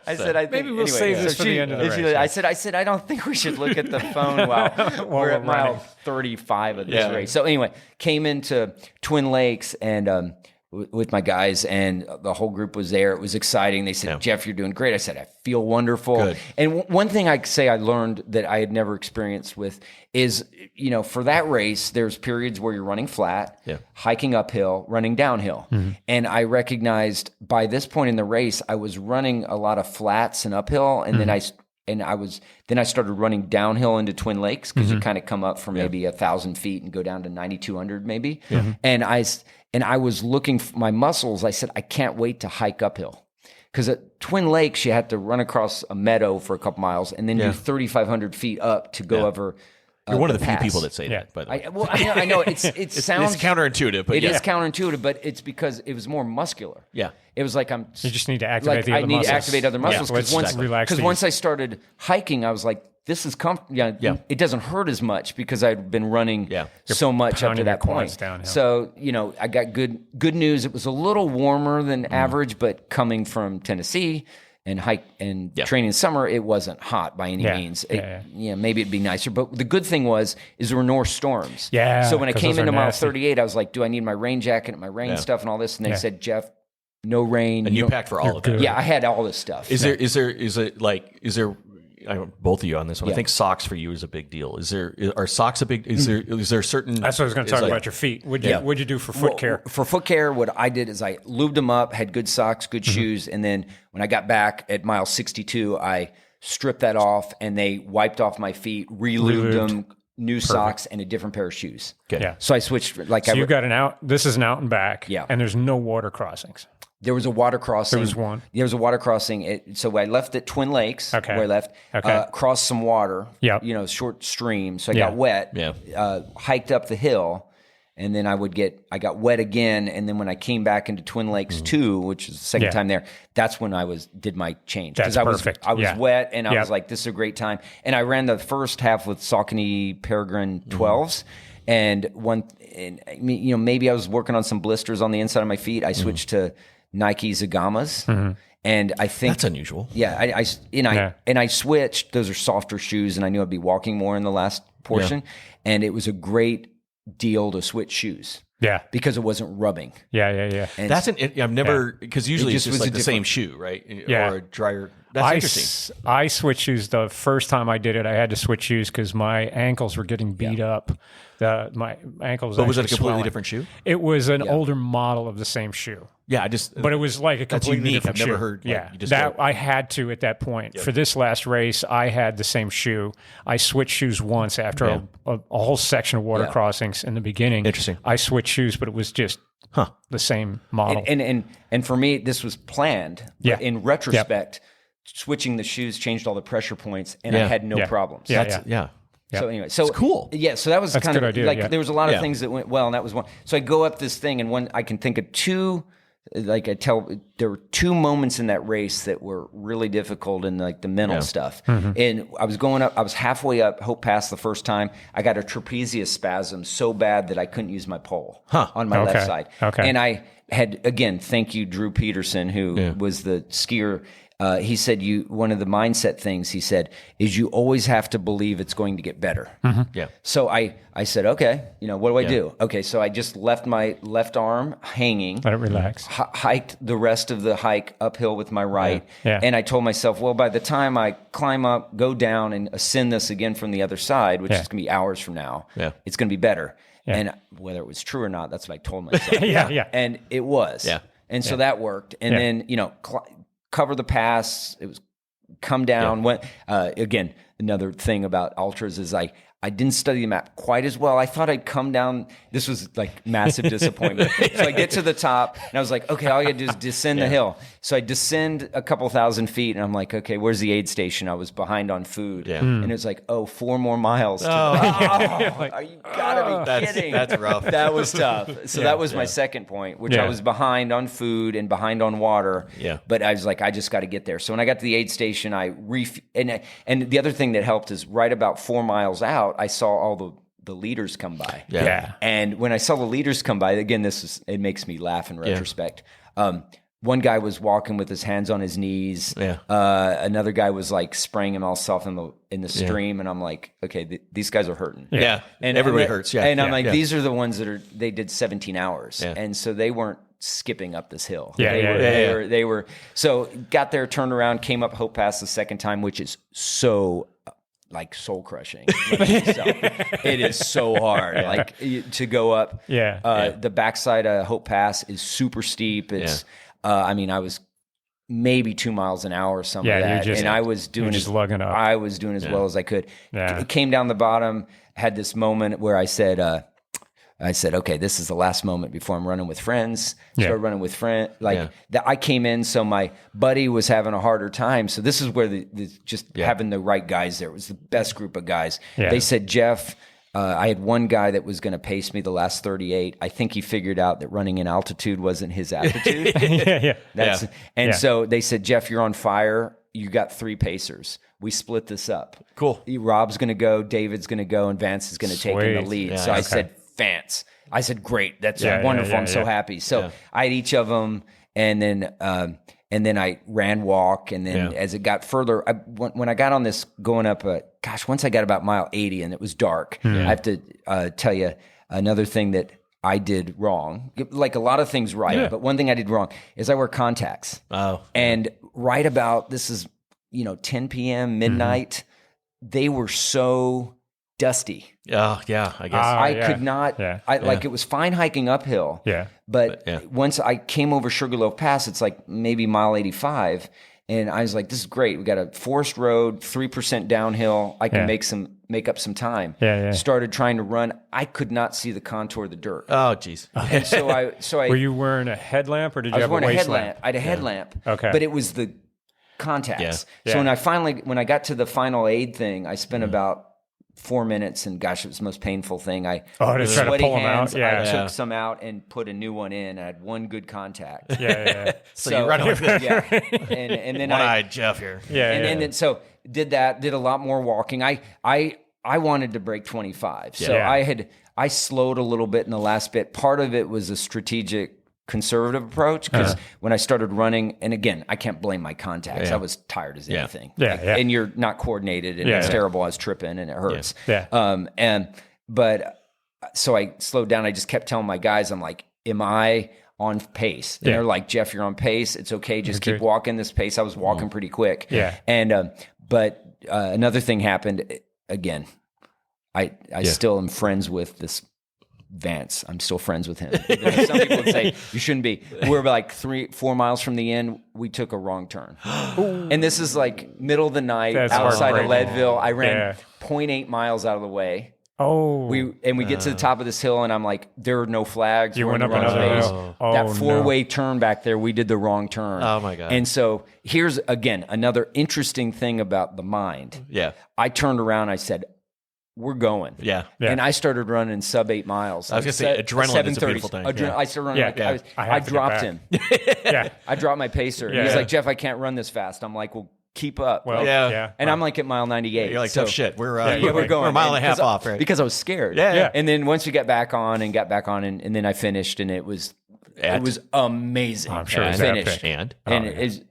D: I said, I think,
C: maybe we'll save this for the end of the race.
D: I said, I don't think we should look at the phone while we're at mile 35 of this race. So anyway, came into Twin Lakes and with my guys, and the whole group was there. It was exciting. They said, Jeff, you're doing great. I said, I feel wonderful. Good. And one thing I say I learned that I had never experienced with is, for that race, there's periods where you're running flat, hiking uphill, running downhill. And I recognized by this point in the race, I was running a lot of flats and uphill. And then I started running downhill into Twin Lakes, because you kind of come up from maybe 1,000 feet and go down to 9,200 maybe. And I was looking for my muscles. I said, I can't wait to hike uphill. Because at Twin Lakes, you had to run across a meadow for a couple miles and then do 3,500 feet up to go over.
B: You're one of the few people that say that, by the way.
D: I know. It sounds
B: counterintuitive, but
D: it is counterintuitive, but it's because it was more muscular.
B: Yeah.
D: It was like
C: You just need to activate the other muscles.
D: I need to activate other muscles, because once I started hiking, I was like, this is comfortable. It doesn't hurt as much because I'd been running so much up to that point.
C: Downhill.
D: So, I got good news. It was a little warmer than average, but coming from Tennessee, and hike and train in summer, it wasn't hot by any means. Maybe it'd be nicer. But the good thing is there were no storms.
C: Yeah.
D: So when I came into mile 38, I was like, do I need my rain jacket and my rain stuff and all this? And they said, Jeff, no rain.
B: And you packed for all of that.
D: Yeah, I had all this stuff.
B: Is there I don't, both of you on this one. I think socks for you is a big deal. Are socks a big? Is there certain?
C: That's what I was going to talk about. Your feet. What'd you do for foot care?
D: For foot care, what I did is I lubed them up, had good socks, good shoes, and then when I got back at mile 62, I stripped that off, and they wiped off my feet, re-lubed them, new socks, and a different pair of shoes.
B: Okay.
C: Yeah.
D: So I switched.
C: So you've got an out. This is an out and back.
D: Yeah.
C: And there's no water crossings.
D: There was a water crossing.
C: There was one.
D: There was a water crossing. So I left at Twin Lakes.
C: Okay.
D: Where I left.
C: Okay.
D: Crossed some water.
C: Yep.
D: Short stream. So I got wet.
B: Yeah.
D: Hiked up the hill, and then I got wet again. And then when I came back into Twin Lakes 2, which is the second time there, that's when I did my change.
C: That's perfect.
D: I was wet, and I was like, this is a great time. And I ran the first half with Saucony Peregrine 12s. And maybe I was working on some blisters on the inside of my feet. I switched to Nike Zagamas. And I think
B: that's unusual.
D: Yeah. I switched. Those are softer shoes, and I knew I'd be walking more in the last portion. Yeah. And it was a great deal to switch shoes.
C: Yeah.
D: Because it wasn't rubbing.
C: Yeah.
D: And
B: I've never, because usually it's just like the same shoe, right?
C: Yeah.
B: Or a dryer. That's interesting.
C: I switched shoes the first time I did it. I had to switch shoes because my ankles were getting beat up. My ankles.
B: But was it a completely
C: swelling.
B: different shoe?
C: It was an older model of the same shoe.
B: Yeah,
C: but it was like a completely different shoe.
B: I've never heard.
C: I had to at that point. Yep. For this last race, I had the same shoe. I switched shoes once after a whole section of water crossings in the beginning.
B: Interesting.
C: I switched shoes, but it was just the same model.
D: And for me, this was planned. But in retrospect, switching the shoes changed all the pressure points, and I had no problems.
B: Yeah.
D: So anyway,
B: it's cool.
D: Yeah, so that was
C: That's
D: kind
C: a good
D: of
C: idea,
D: like there was a lot of things that went well, and that was one. So I go up this thing, and one I can think of two. Like there were two moments in that race that were really difficult in like the mental stuff. And I was going up, I was halfway up Hope Pass the first time. I got a trapezius spasm so bad that I couldn't use my pole on my left side.
C: Okay.
D: And I had, again, thank you, Drew Peterson, who was the skier. He said one of the mindset things he said is you always have to believe it's going to get better.
B: Yeah.
D: So I said, okay, what do I do? Okay, so I just left my left arm hanging.
C: Let it relax.
D: Hiked the rest of the hike uphill with my right.
C: Yeah.
D: And I told myself, well, by the time I climb up, go down, and ascend this again from the other side, which is going to be hours from now, it's going to be better. Yeah. And whether it was true or not, that's what I told myself. And it was.
B: Yeah.
D: And so that worked. And then, cover the pass. It was come down. Again, another thing about ultras is I didn't study the map quite as well. I thought I'd come down. This was like massive disappointment. So I get to the top, and I was like, okay, all you got to do is descend the hill. So I descend a couple thousand feet, and I'm like, okay, where's the aid station? I was behind on food. Yeah. And it's like, 4 more miles. You gotta be kidding.
B: That's rough.
D: That was tough. So that was my second point, which I was behind on food and behind on water.
B: Yeah.
D: But I was like, I just got to get there. So when I got to the aid station, and the other thing that helped is right about 4 miles out, I saw all the leaders come by.
C: Yeah.
D: And when I saw the leaders come by, again, it makes me laugh in retrospect. One guy was walking with his hands on his knees. Yeah. Another guy was like spraying himself in the stream, and I'm like, okay, these guys are hurting.
B: Yeah. And everybody hurts. Yeah.
D: And I'm like, these are the ones they did 17 hours, and so they weren't skipping up this hill. They were. So got there, turned around, came up Hope Pass the second time, which is so like soul crushing. It is so hard, to go up. The backside of Hope Pass is super steep. It's, I was maybe 2 miles an hour or something like that. And I was doing
C: lugging up.
D: I was doing as well as I could.
C: Yeah.
D: It came down the bottom, had this moment where I said, okay, this is the last moment before I'm running with friends. Started running with friends. I came in, so my buddy was having a harder time. So this is where having the right guys there. It was the best group of guys. Yeah. They said, Jeff, I had one guy that was going to pace me the last 38. I think he figured out that running in altitude wasn't his aptitude. So they said, Jeff, you're on fire. You got 3 pacers. We split this up.
B: Cool.
D: Rob's going to go, David's going to go, and Vance is going to take in the lead. I said, Vance. I said, great. That's wonderful. I'm so happy. So I had each of them. And then and then I ran walk, and then as it got further, when I got on this going up, once I got about mile 80 and it was dark, I have to tell you another thing that I did wrong. Like a lot of things right, but one thing I did wrong is I wear contacts. And right about, this is 10 p.m., midnight, they were so dusty.
B: Oh, yeah, I guess.
D: I could not, like it was fine hiking uphill.
C: Yeah.
D: But once I came over Sugarloaf Pass, it's like maybe mile 85. And I was like, this is great. We got a forest road, 3% downhill. I can make up some time. Started trying to run. I could not see the contour of the dirt.
B: Oh, geez.
D: And so I
C: Were you wearing a headlamp or did you
D: I was
C: have
D: wearing
C: a
D: a
C: waist
D: headlamp.
C: lamp?
D: I had a headlamp.
C: Okay.
D: But it was the contacts. So when I got to the final aid thing, I spent about 4 minutes, and gosh, it was the most painful thing.
C: To try to
D: sweaty
C: pull them
D: hands.
C: out. Yeah.
D: I took some out and put a new one in. I had one good contact.
B: So you run with it.
D: And then
B: One-eyed Jeff here.
D: And then so did a lot more walking. I wanted to break 25. So I slowed a little bit in the last bit. Part of it was a strategic conservative approach, because when I started running, and again, I can't blame my contacts. I was tired as anything. And you're not coordinated, and it's terrible. I was tripping, and it hurts. So I slowed down. I just kept telling my guys, I'm like, am I on pace? And they're like, Jeff, you're on pace. It's okay. Just keep walking this pace. I was walking pretty quick. And but another thing happened again. I still am friends with this Vance. I'm still friends with him. Some people would say you shouldn't be. We're like 3-4 miles from the end. We took a wrong turn. And this is like middle of the night outside of Leadville. I ran 0.8 miles out of the way. We get to the top of this hill, and I'm like, there are no flags.
C: You
D: We're
C: went
D: in the
C: up
D: wrong
C: another
D: space.
C: hill.
D: That four-way turn back there, we did the wrong turn.
B: Oh my God.
D: And so here's again another interesting thing about the mind. I turned around. I said, we're going. And I started running sub 8 miles.
B: I was going to say, adrenaline is a beautiful thing.
D: I started running. I dropped him. I dropped my pacer. He's like, Jeff, I can't run this fast. I'm like, well, keep up. And I'm like at mile 98.
B: You're like, tough shit. We're
D: going.
B: We're a mile and a half off, right?
D: Because I was scared. And then once we got back on, and then I finished, and it was amazing.
C: I'm sure
D: I finished.
B: And
D: it is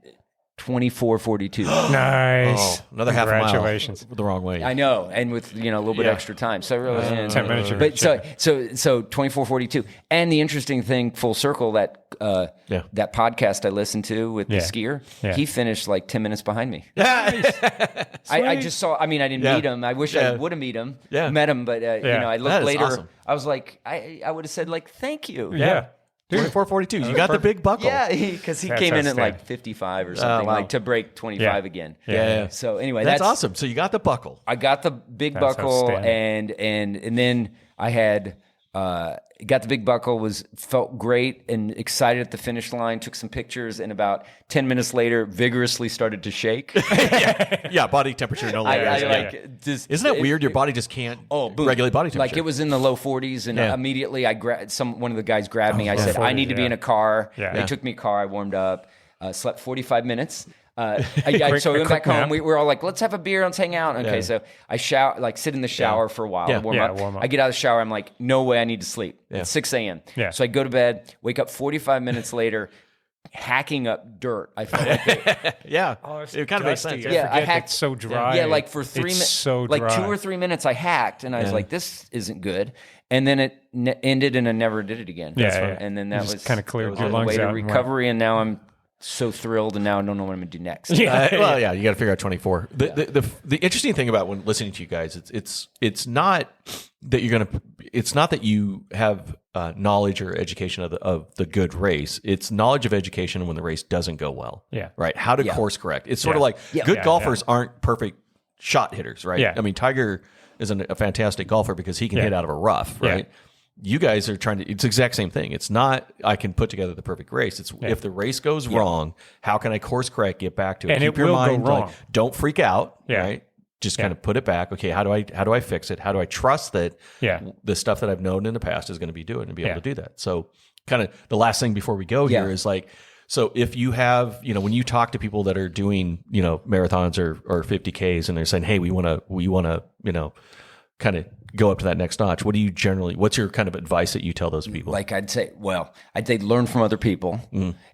D: 24:42.
C: Nice.
B: Another half a mile.
C: Congratulations.
B: The wrong way.
D: I know, and with a little bit extra time. So really,
C: 10 minutes.
D: But so 24:42. And the interesting thing, full circle, that podcast I listened to with the skier, he finished like 10 minutes behind me. I just saw. I mean, I didn't meet him. I wish I would have met him. But I looked later.
B: Awesome.
D: I was like, I would have said like, thank you.
B: 24:42. You got the big buckle.
D: Yeah, because he came in at like 55 or something, like to break 25 again. So anyway,
B: that's awesome. So you got the buckle.
D: I got the big buckle, and then I had got the big buckle. Felt great and excited at the finish line. Took some pictures, and about 10 minutes later, vigorously started to shake.
B: Body temperature no longer. Isn't that weird? Your body just can't regulate body temperature.
D: Like it was in the low 40s, and immediately one of the guys grabbed me. I said, I need to be in a car. They took me a car. I warmed up, slept 45 minutes. So we went back home. We were all like, let's have a beer, let's hang out. Okay, so I sit in the shower for a while, warm up. I get out of the shower, I'm like, no way, I need to sleep. It's 6 a.m. So I go to bed, wake up 45 minutes later, hacking up dirt. I felt like
B: it kind of makes sense.
D: I hacked.
C: It's so dry.
D: Like for 3 minutes,
C: so
D: like 2 or 3 minutes, I hacked, and I was like, this isn't good. And then it ended, and I never did it again. And then that was
C: kind of cleared your
D: on the
C: lungs
D: way to
C: out.
D: recovery, and now I'm so thrilled, and now I don't know what I'm going to do next.
B: You got to figure out 24. The interesting thing about when listening to you guys, it's not that you're going to. It's not that you have knowledge or education of the good race. It's knowledge of education when the race doesn't go well. Right. How to course correct. It's sort of like good golfers aren't perfect shot hitters, right? I mean, Tiger is a fantastic golfer because he can hit out of a rough, right? You guys are trying to, it's the exact same thing. It's not, I can put together the perfect race. It's if the race goes wrong, how can I course correct, get back to it?
C: And
B: keep
C: it will
B: your mind,
C: go wrong.
B: like, don't freak out, right? Just kind of put it back. Okay, how do I fix it? How do I trust that the stuff that I've known in the past is going to be doing and be able to do that? So kind of the last thing before we go here is like, so if you have, when you talk to people that are doing, marathons or 50Ks and they're saying, hey, we want to, kind of go up to that next notch, what's your kind of advice that you tell those people?
D: Like I'd say learn from other people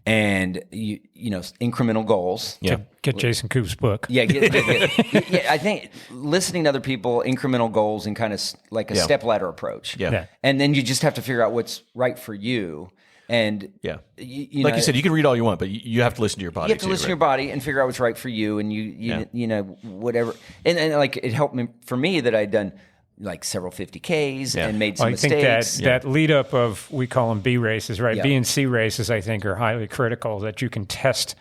D: and you know, incremental goals.
B: Yeah.
C: Get Jason Koop's book.
D: Yeah, yeah. I think listening to other people, incremental goals, and kind of like a step ladder approach.
B: Yeah.
D: And then you just have to figure out what's right for you. And you
B: like
D: know,
B: you said, you can read all you want, but you have to listen to your body.
D: You have to listen to your body and figure out what's right for you, and you know, whatever. And like it helped me for me that I'd done like several 50Ks and made some mistakes.
C: I think that lead up of, we call them B races, right? B and C races, I think, are highly critical, that you can test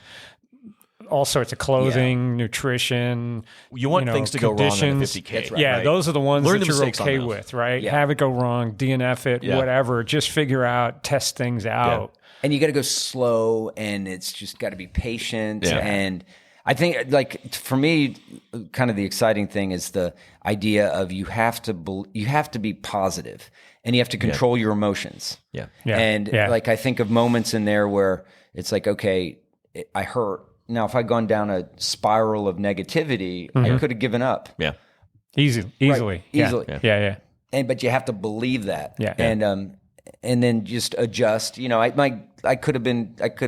C: all sorts of clothing, nutrition.
B: You want things to go wrong in a 50K.
D: That's right.
C: Yeah, those are the ones
B: Learn
C: that
B: the
C: you're
B: mistakes
C: okay
B: on those.
C: with, right?
D: Yeah.
C: Have it go wrong, DNF it, whatever. Just figure out, test things out.
D: And you got to go slow, and it's just got to be patient.
B: Yeah.
D: And I think, like, for me, kind of the exciting thing is the idea of you have to be positive, and you have to control your emotions.
B: Yeah.
D: And like, I think of moments in there where it's like, okay, I hurt. Now, if I'd gone down a spiral of negativity, I could have given up.
B: Yeah.
C: Easily.
D: Easily.
C: Yeah.
D: But you have to believe that.
C: Yeah.
D: And then just adjust. You know, I could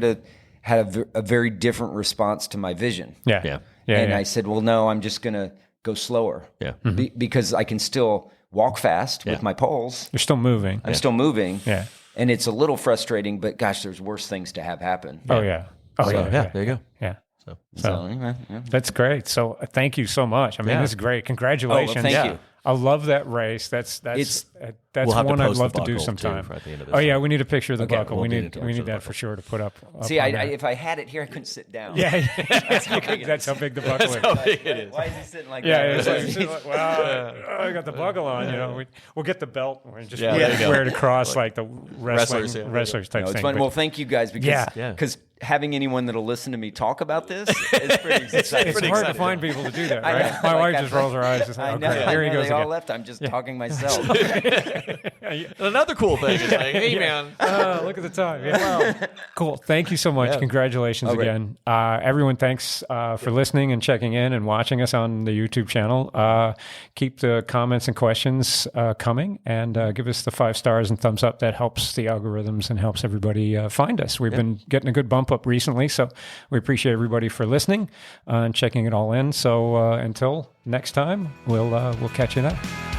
D: have had a very different response to my vision.
C: Yeah.
D: I said, well, no, I'm just going to go slower.
B: Yeah.
D: Because I can still walk fast with my poles.
C: You're still moving.
D: I'm still moving.
C: Yeah.
D: And it's a little frustrating, but gosh, there's worse things to have happen.
C: Oh, yeah.
B: There you go.
C: Yeah.
D: So anyway,
C: That's great. So thank you so much. I mean, this is great. Congratulations.
D: Thank you.
C: I love that race. That's
B: We'll have to
C: one I'd
B: post the
C: love to do
B: buckle,
C: sometime.
B: too, at the end of this.
C: Oh yeah, we need a picture of the buckle.
B: we'll
C: We
B: need
C: need
B: to
C: we
B: post
C: need
B: the
C: that for sure to put up.
D: See,
C: on there.
D: if I had it here, I couldn't sit down.
C: Yeah, that's how big the buckle is.
D: Why is he sitting like
C: Yeah,
D: that?
C: it's like, well, I got the buckle on. You know, we'll get the belt and just
B: there you go.
C: wear it across like the
B: Wrestlers,
C: wrestlers type
D: No, it's
C: thing.
D: fun.
C: But
D: Well, thank you guys because
B: Yeah.
D: having anyone that'll listen to me talk about this is pretty exciting.
C: it's hard to find people to do that,
D: I
C: right?
D: know.
C: My
D: Like,
C: wife just rolls her eyes. Just
D: I
C: like,
D: know.
C: okay, here he goes
D: They all
C: again.
D: left. I'm just talking myself.
B: Another cool thing is like, hey, man.
C: Look at the time. Yeah. Cool. Thank you so much. Congratulations again. Everyone, thanks for listening and checking in and watching us on the YouTube channel. Keep the comments and questions coming, and give us the 5 stars and thumbs up. That helps the algorithms and helps everybody find us. We've been getting a good bump up recently, so we appreciate everybody for listening and checking it all in. So until next time, we'll catch you next.